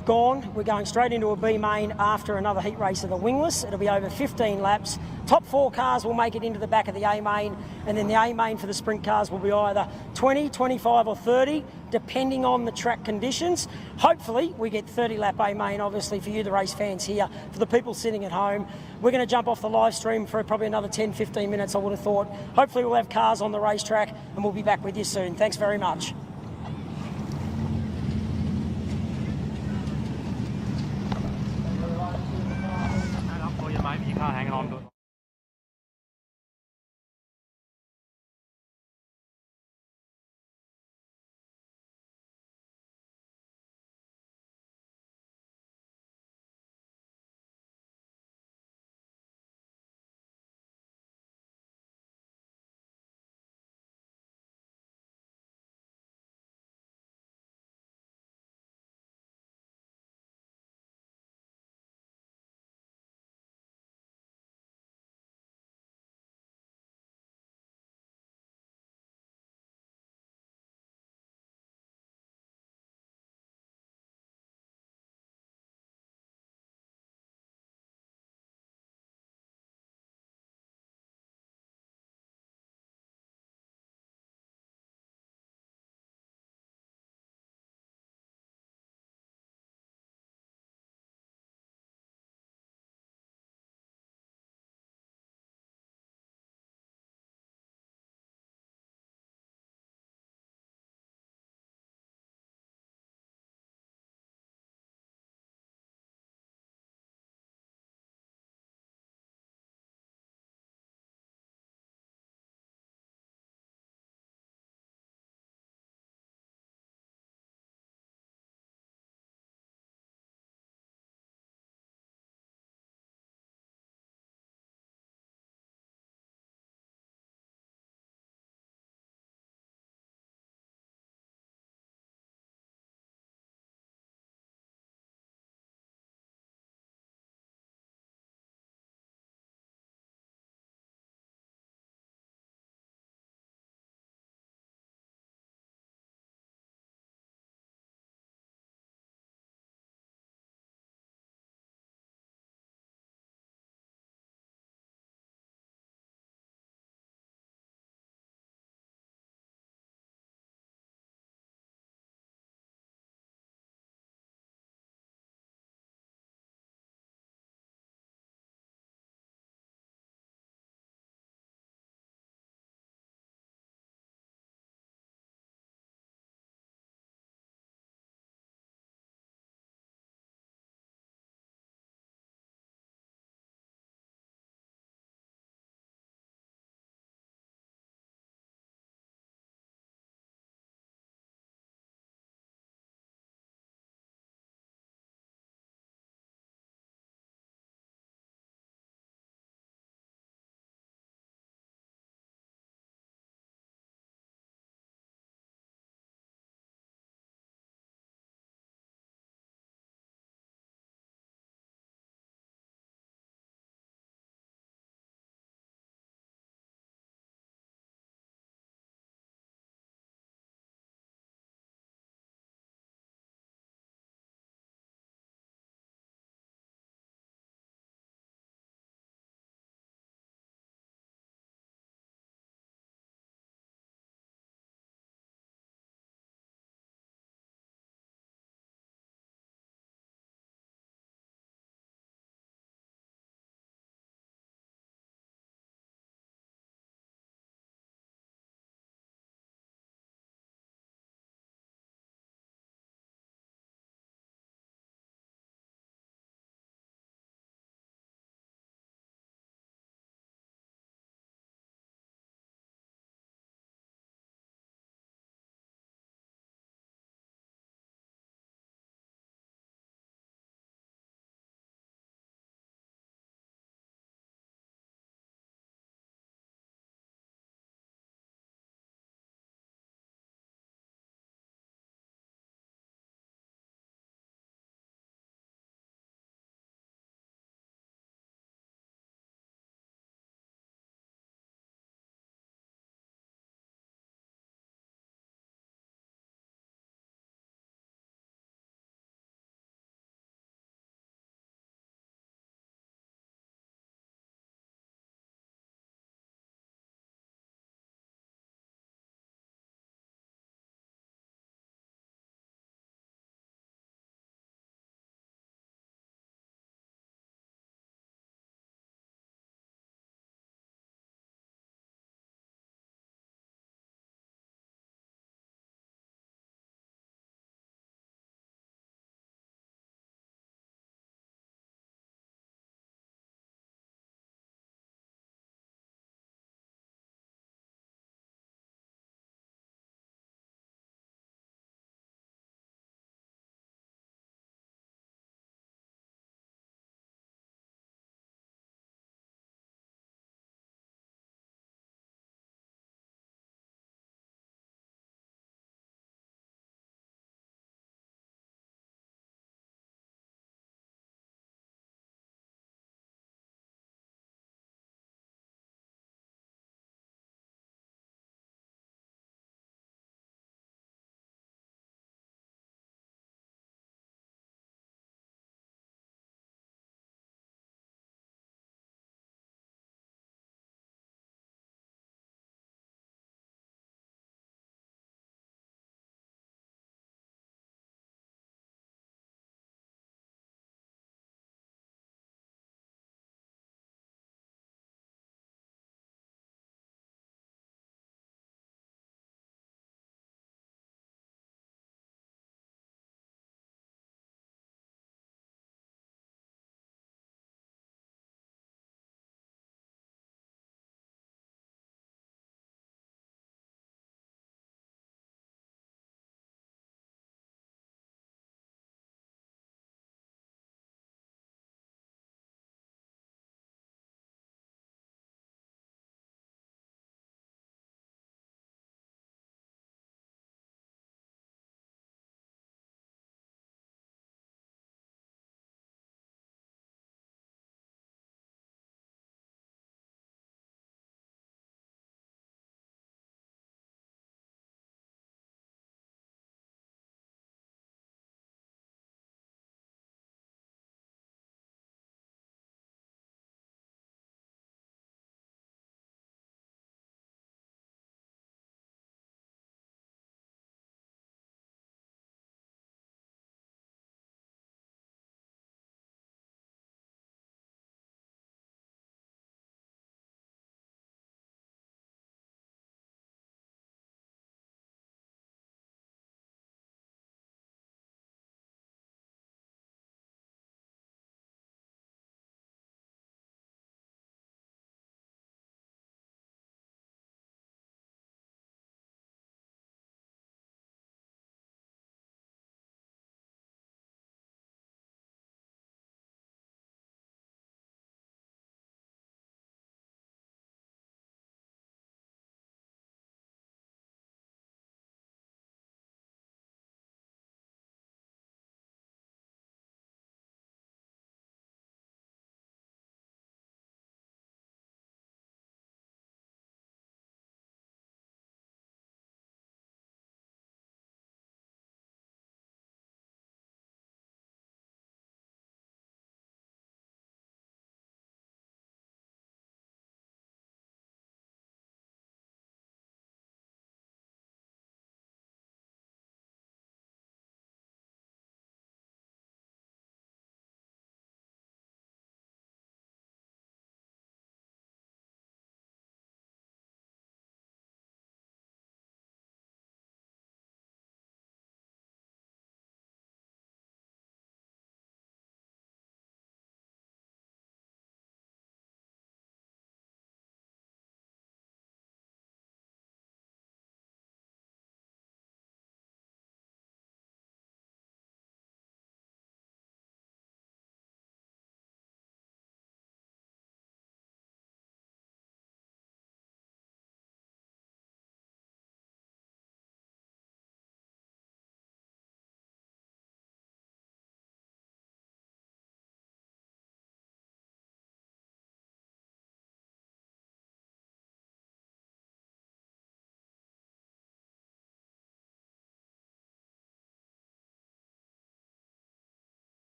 gone. We're going straight into a B main after another heat race of the wingless. It'll be over 15 laps. Top 4 cars will make it into the back of the A main, and then the A main for the sprint cars will be either 20, 25 or 30, depending on the track conditions. Hopefully we get 30 lap A main, obviously for you, the race fans here. For the people sitting at home, we're going to jump off the live stream for probably another 10, 15 minutes, I would have thought. Hopefully we'll have cars on the racetrack, and we'll be back with you soon. Thanks very much. Mate, you can't hang on to it.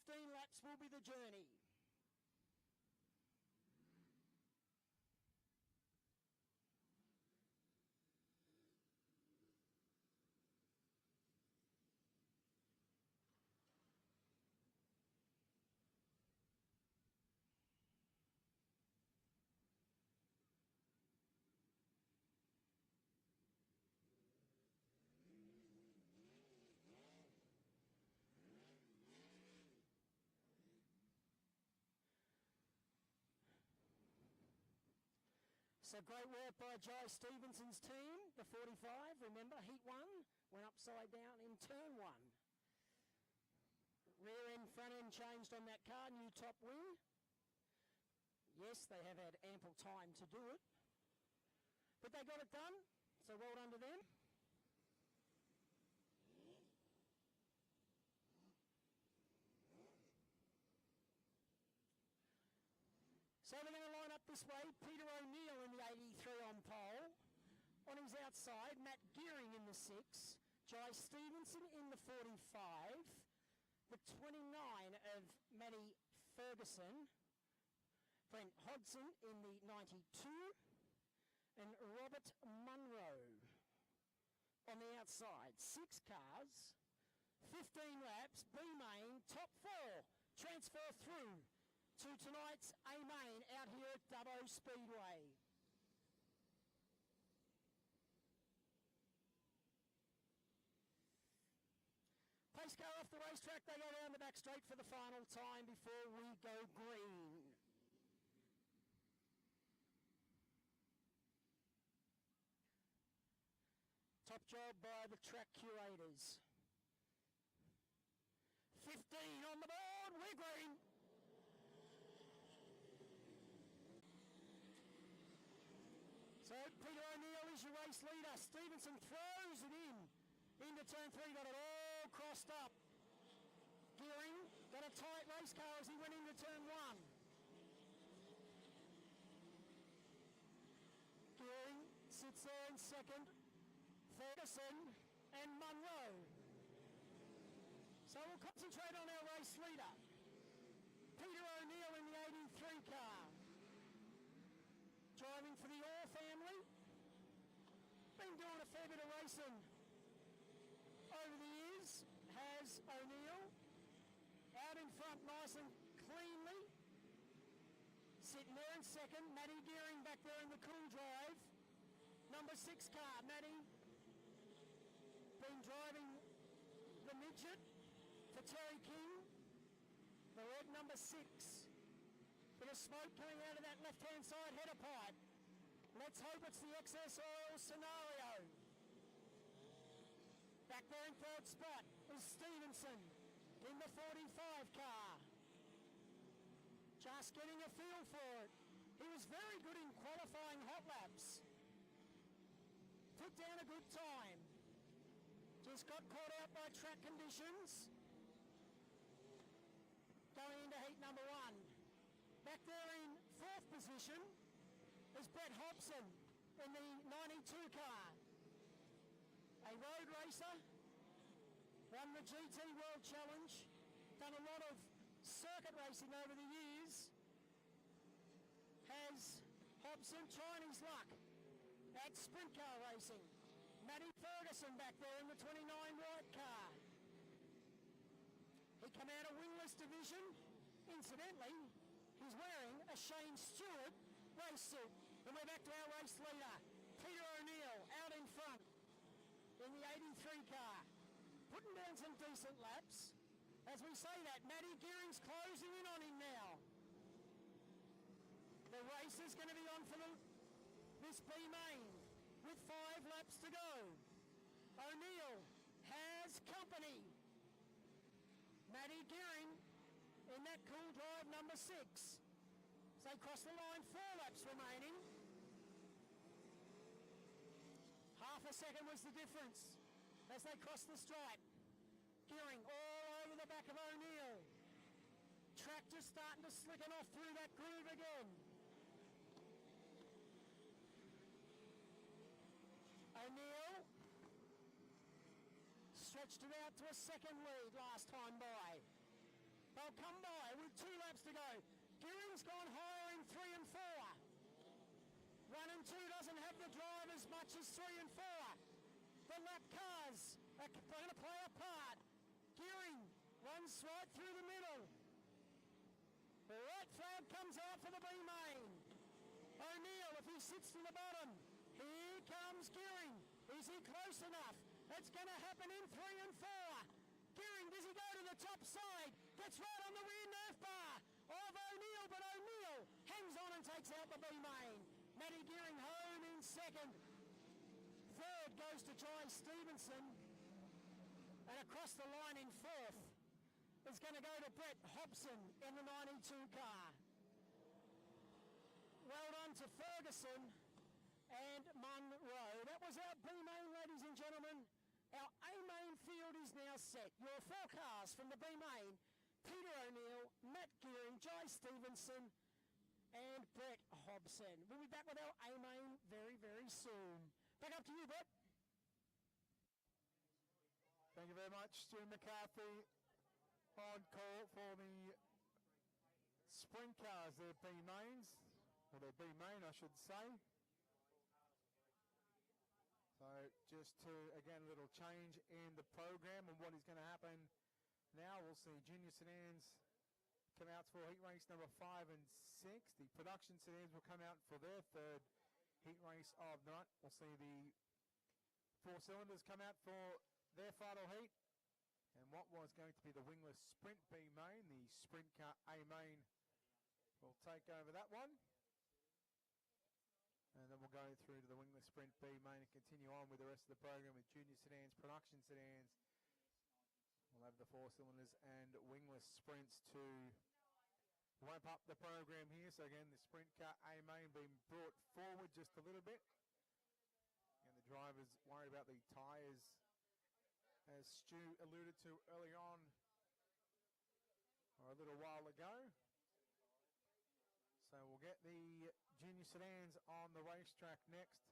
15 laps will be the journey. So great work by Jai Stevenson's team, the 45. Remember, heat 1 went upside down in turn 1. Rear end, front end changed on that car, new top wing. Yes, they have had ample time to do it, but they got it done, so well done to them. So they're going to line up this way. Peter O'Neill in the 83 on pole. On his outside, Matt Gearing in the 6. Jai Stevenson in the 45. The 29 of Matty Ferguson. Brent Hodgson in the 92. And Robert Munro on the outside. 6 cars, 15 laps, B main, top 4. Transfer through to tonight's A main out here at Dubbo Speedway. Pace car off the racetrack, they go down the back straight for the final time before we go green. Top job by the track curators. 15 on the board, we're green. So Peter O'Neill is your race leader. Stevenson throws it in. Into turn 3, got it all crossed up. Gearing got a tight race car as he went into turn 1. Gearing sits there in second. Ferguson and Munro. So we'll concentrate on our race leader. Peter O'Neill in the 83 car. Driving for the Orr family. Been doing a fair bit of racing over the years. Has O'Neill. Out in front nice and cleanly. Sitting there in second. Matty Gearing back there in the cool drive. Number 6 car, Matty. Been driving the midget for Terry King. The red number 6. Bit of smoke coming out of that left-hand side header pipe. Let's hope it's the excess oil scenario. Back there in third spot is Stevenson in the 45 car. Just getting a feel for it. He was very good in qualifying hot laps. Put down a good time. Just got caught out by track conditions. Going into heat number 1. Back there in 4th position is Brett Habson in the 92 car. A road racer, won the GT World Challenge, done a lot of circuit racing over the years. Has Habson trying his luck at Sprintcar racing. Matty Ferguson back there in the 29 white car. He come out of wingless division. Incidentally, he's wearing a Shane Stewart race suit. And we're back to our race leader, Peter O'Neill, out in front in the 83 car. Putting down some decent laps. As we say that, Matty Gearing's closing in on him now. The race is going to be on for this B main with 5 laps to go. O'Neill has company. Matty Gearing in that cool drive number 6. So they cross the line, 4 laps remaining. Half a second was the difference as they crossed the stripe. Gearing all over the back of O'Neill. Track just starting to slicken off through that groove again. O'Neill stretched it out to a second lead last time by. They'll come by with 2 laps to go. Gearing's gone higher in 3 and 4. 1 and 2 doesn't have the drive as much as 3 and 4. The lap cars are going to play a part. Gearing runs right through the middle. The right flag comes out for the B main. O'Neill, if he sits to the bottom, here comes Gearing. Is he close enough? It's going to happen in 3 and 4. Gearing, does he go to the top side? Gets right on the rear nerf bar of O'Neill, but O'Neill hangs on and takes out the B main. Matty Gearing home in second. Third goes to Jai Stevenson. And across the line in fourth is going to go to Brett Habson in the 92 car. Well done to Ferguson and Munro. That was our B main, ladies and gentlemen. Our A main field is now set. Your 4 cars from the B main: Peter O'Neill, Matt Gearing, Jai Stevenson, and Brett Habson. We'll be back with our A main very, very soon. Back up to you, Brett. Thank you very much, Stu McCarthy. On call for the sprint cars, their B mains, or their B main, I should say. So just to, again, a little change in the program and what is going to happen now. We'll see junior sedans come out for heat race number 5 and 6. The production sedans will come out for their third heat race of the night. We'll see the 4 cylinders come out for their final heat. And what was going to be the wingless sprint B main, the sprint car A main, will take over that one. And then we'll go through to the wingless sprint B main and continue on with the rest of the program with junior sedans, production sedans. We'll have the 4 cylinders and wingless sprints to ramp up the program here. So again, the sprint car A main being brought forward just a little bit. And the drivers worried about the tyres, as Stu alluded to early on, or a little while ago. So we'll get the junior sedans on the racetrack next.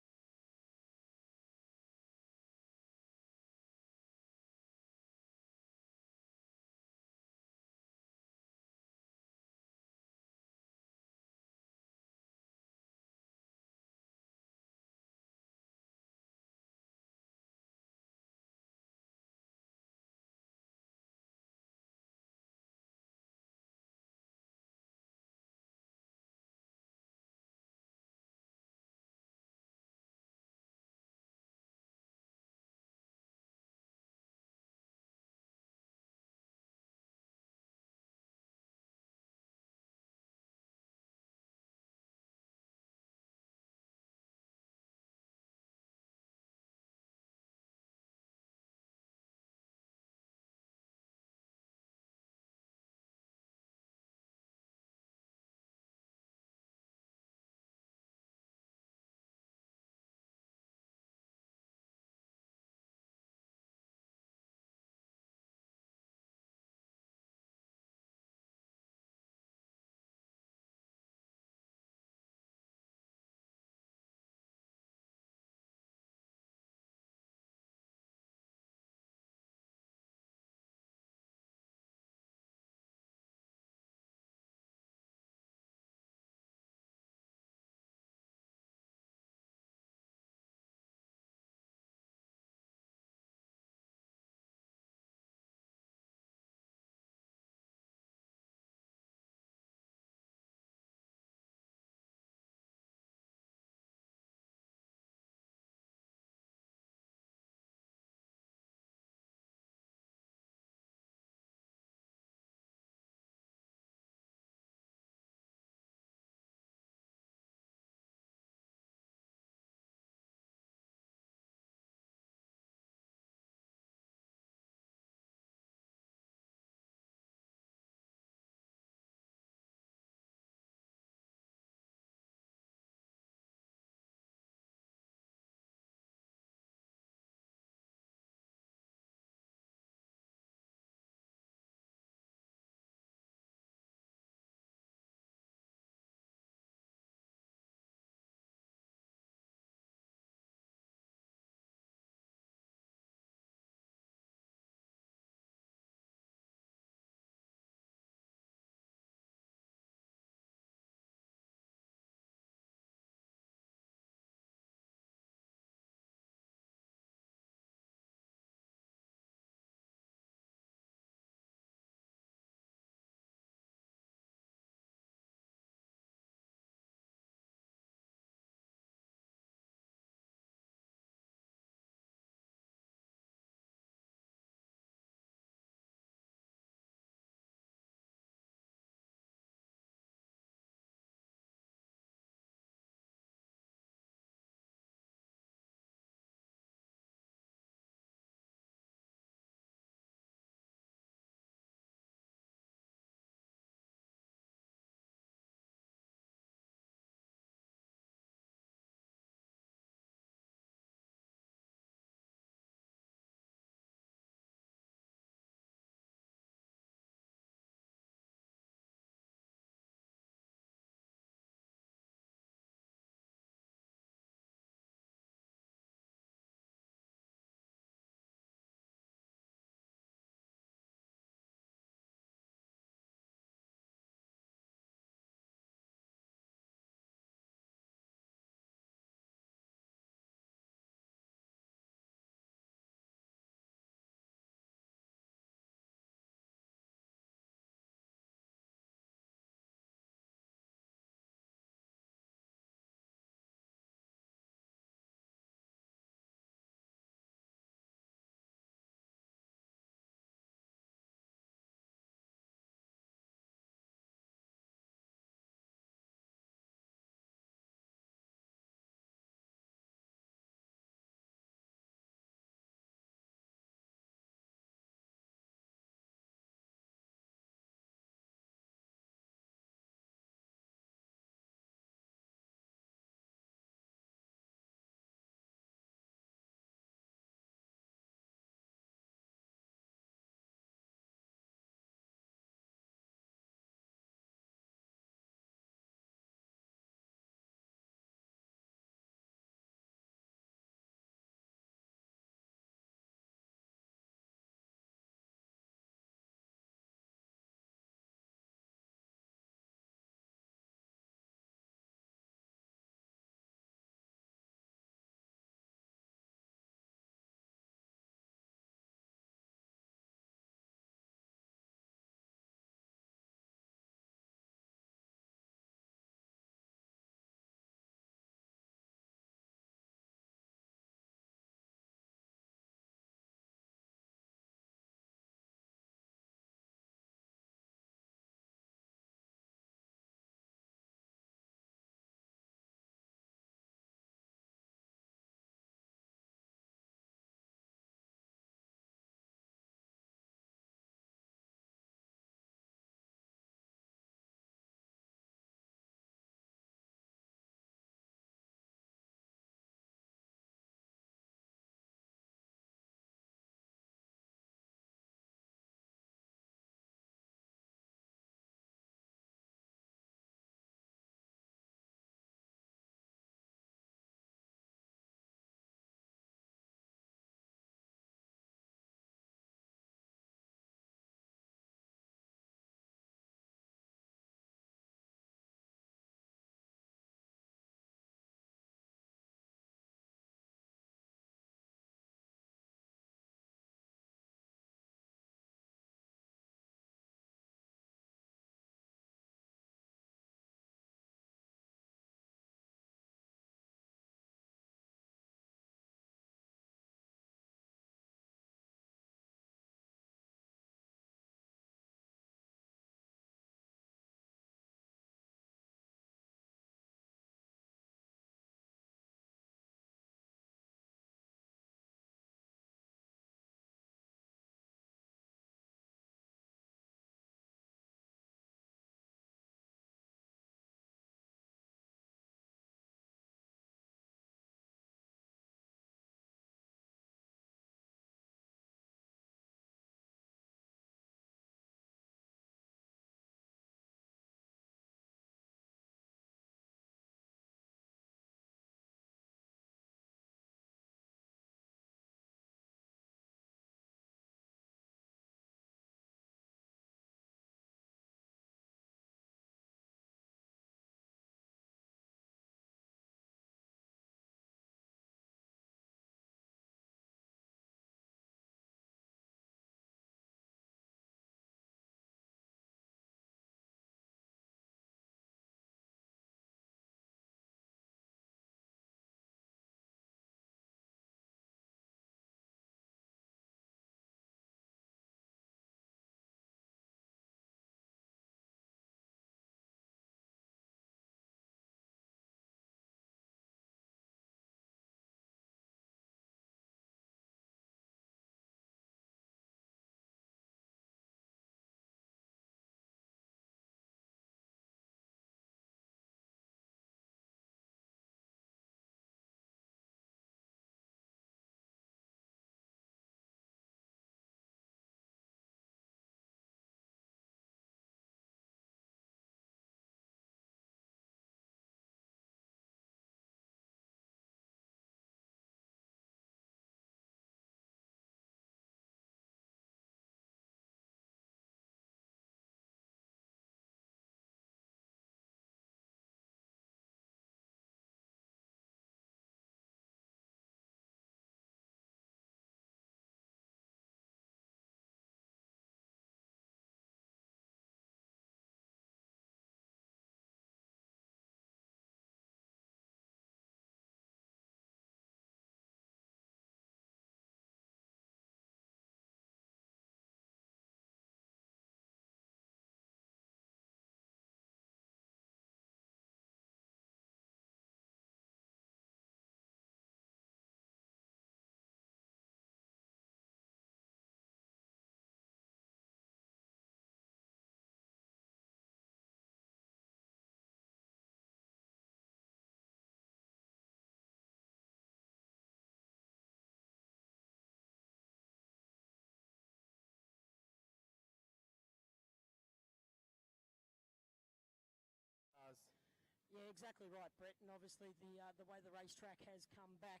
Yeah, exactly right, Brett. And obviously the way the racetrack has come back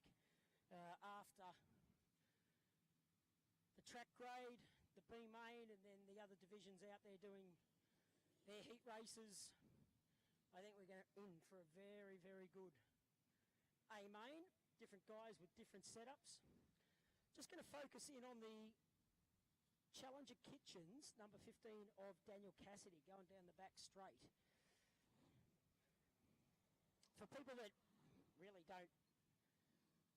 after the track grade, the B main, and then the other divisions out there doing their heat races, I think we're going to in for a very, very good A main. Different guys with different setups. Just going to focus in on the Challenger Kitchens, number 15 of Daniel Cassidy, going down the back straight. For people that really don't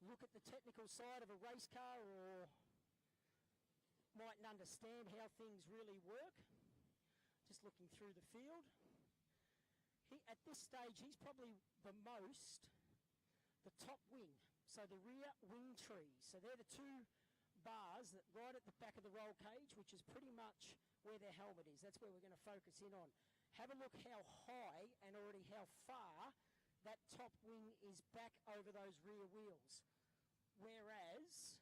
look at the technical side of a race car or mightn't understand how things really work, just looking through the field, at this stage he's probably the top wing, so the rear wing trees. So they're the two bars that right at the back of the roll cage, which is pretty much where their helmet is. That's where we're going to focus in on. Have a look how high and already how far that top wing is back over those rear wheels. Whereas,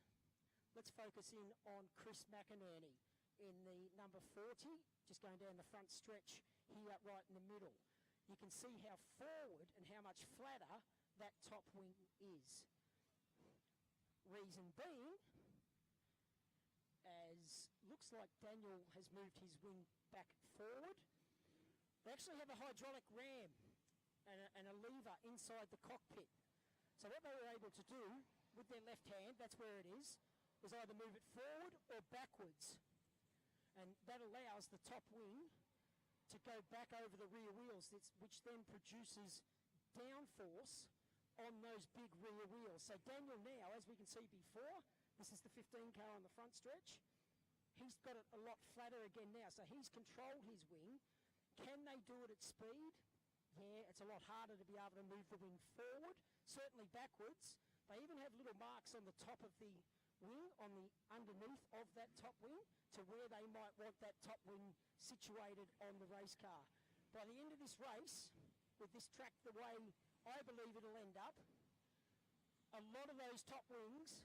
let's focus in on Chris McInerney in the number 40, just going down the front stretch here right in the middle. You can see how forward and how much flatter that top wing is. Reason being, as looks like Daniel has moved his wing back forward, they actually have a hydraulic ram and a lever inside the cockpit. So what they were able to do with their left hand, that's where it is either move it forward or backwards. And that allows the top wing to go back over the rear wheels, which then produces downforce on those big rear wheels. So Daniel now, as we can see before, this is the 15 car on the front stretch. He's got it a lot flatter again now, so he's controlled his wing. Can they do it at speed? Yeah, it's a lot harder to be able to move the wing forward, certainly backwards. They even have little marks on the top of the wing, on the underneath of that top wing, to where they might want that top wing situated on the race car. By the end of this race, with this track the way I believe it'll end up, a lot of those top wings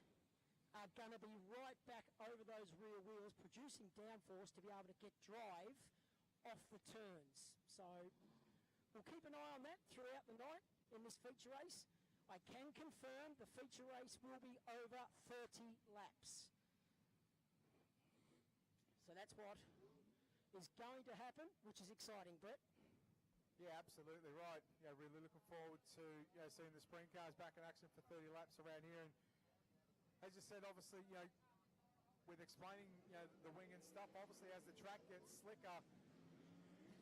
are going to be right back over those rear wheels, producing downforce to be able to get drive off the turns. So we'll keep an eye on that throughout the night in this feature race. I can confirm the feature race will be over 30 laps. So that's what is going to happen, which is exciting, Brett. Yeah, absolutely right. Yeah, really looking forward to seeing the sprint cars back in action for 30 laps around here. And as you said, obviously, with explaining the wing and stuff, obviously as the track gets slicker,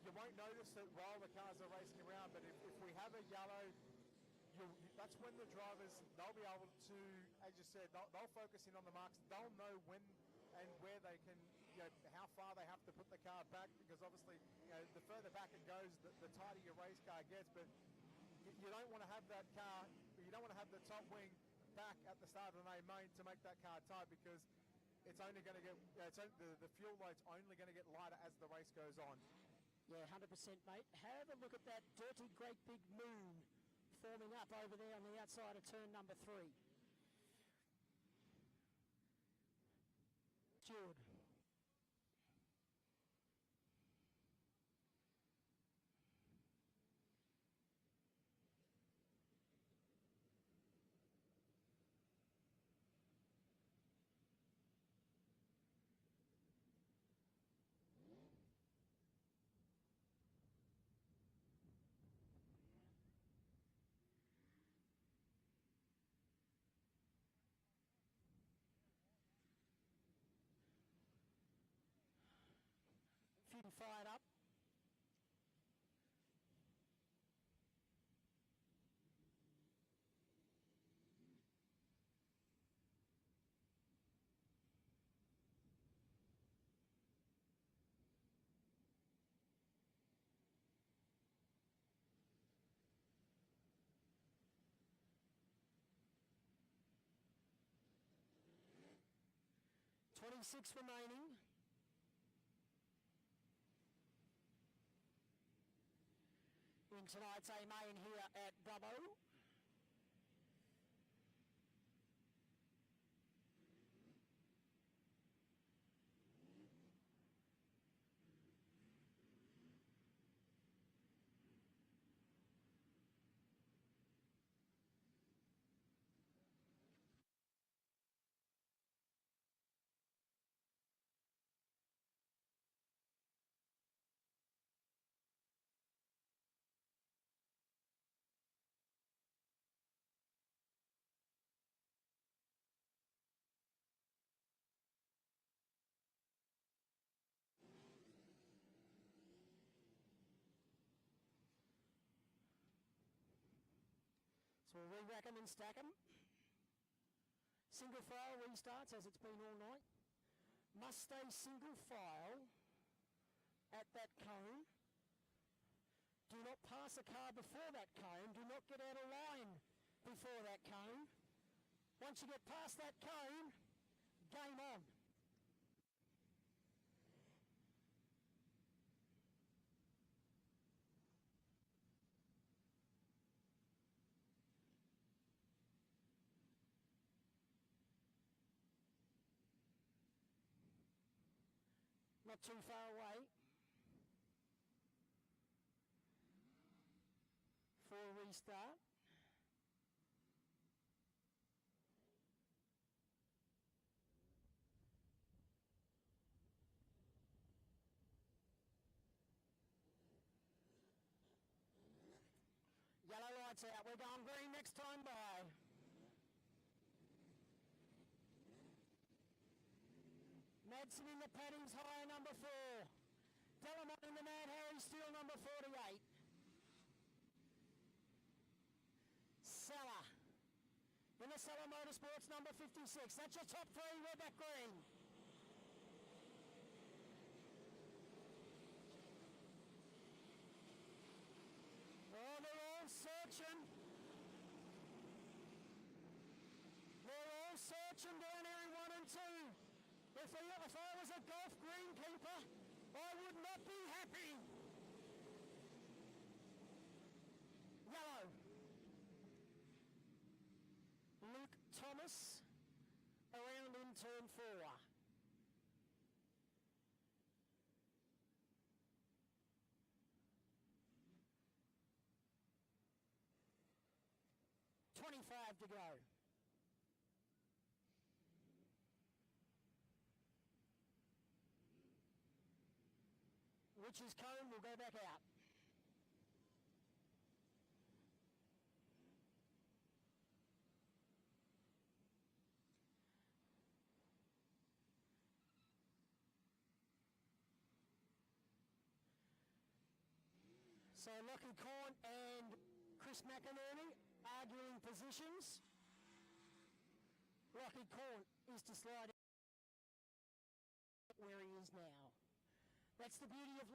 you won't notice it while the cars are racing around. But if we have a yellow, that's when the drivers, they'll be able to, as you said, they'll focus in on the marks. They'll know when and where they can, how far they have to put the car back, because obviously, the further back it goes, the tighter your race car gets. But you don't want to have that car, you don't want to have the top wing back at the start of an A main to make that car tight, because it's only going to get, the fuel load's only going to get lighter as the race goes on. Yeah, 100%, mate. Have a look at that dirty, great big moon forming up over there on the outside of turn number 3. Jude. If you can fire it up. .26 remaining. In tonight's A main here at Dubbo. So we'll re-rack them and stack them. Single file restarts as it's been all night. Must stay single file at that cone. Do not pass a car before that cone. Do not get out of line before that cone. Once you get past that cone, game on. Not too far away for a restart. Yellow lights out. We're going green next time by. Madsen in the paddings higher, number 4. Delamont in the Mad Harry Steele, number 48. Seller in the Seller Motorsports, number 56. That's your top 3. We're back green. Oh, they're all searching. They're all searching down here in 1 and 2. If I was a golf greenkeeper, I would not be happy. Yellow. Luke Thomas around in turn 4. .25 to go. Rich's cone will go back out. So Lockie Corn and Chris McInerney arguing positions. Lockie Corn is to slide where he is now. That's the beauty of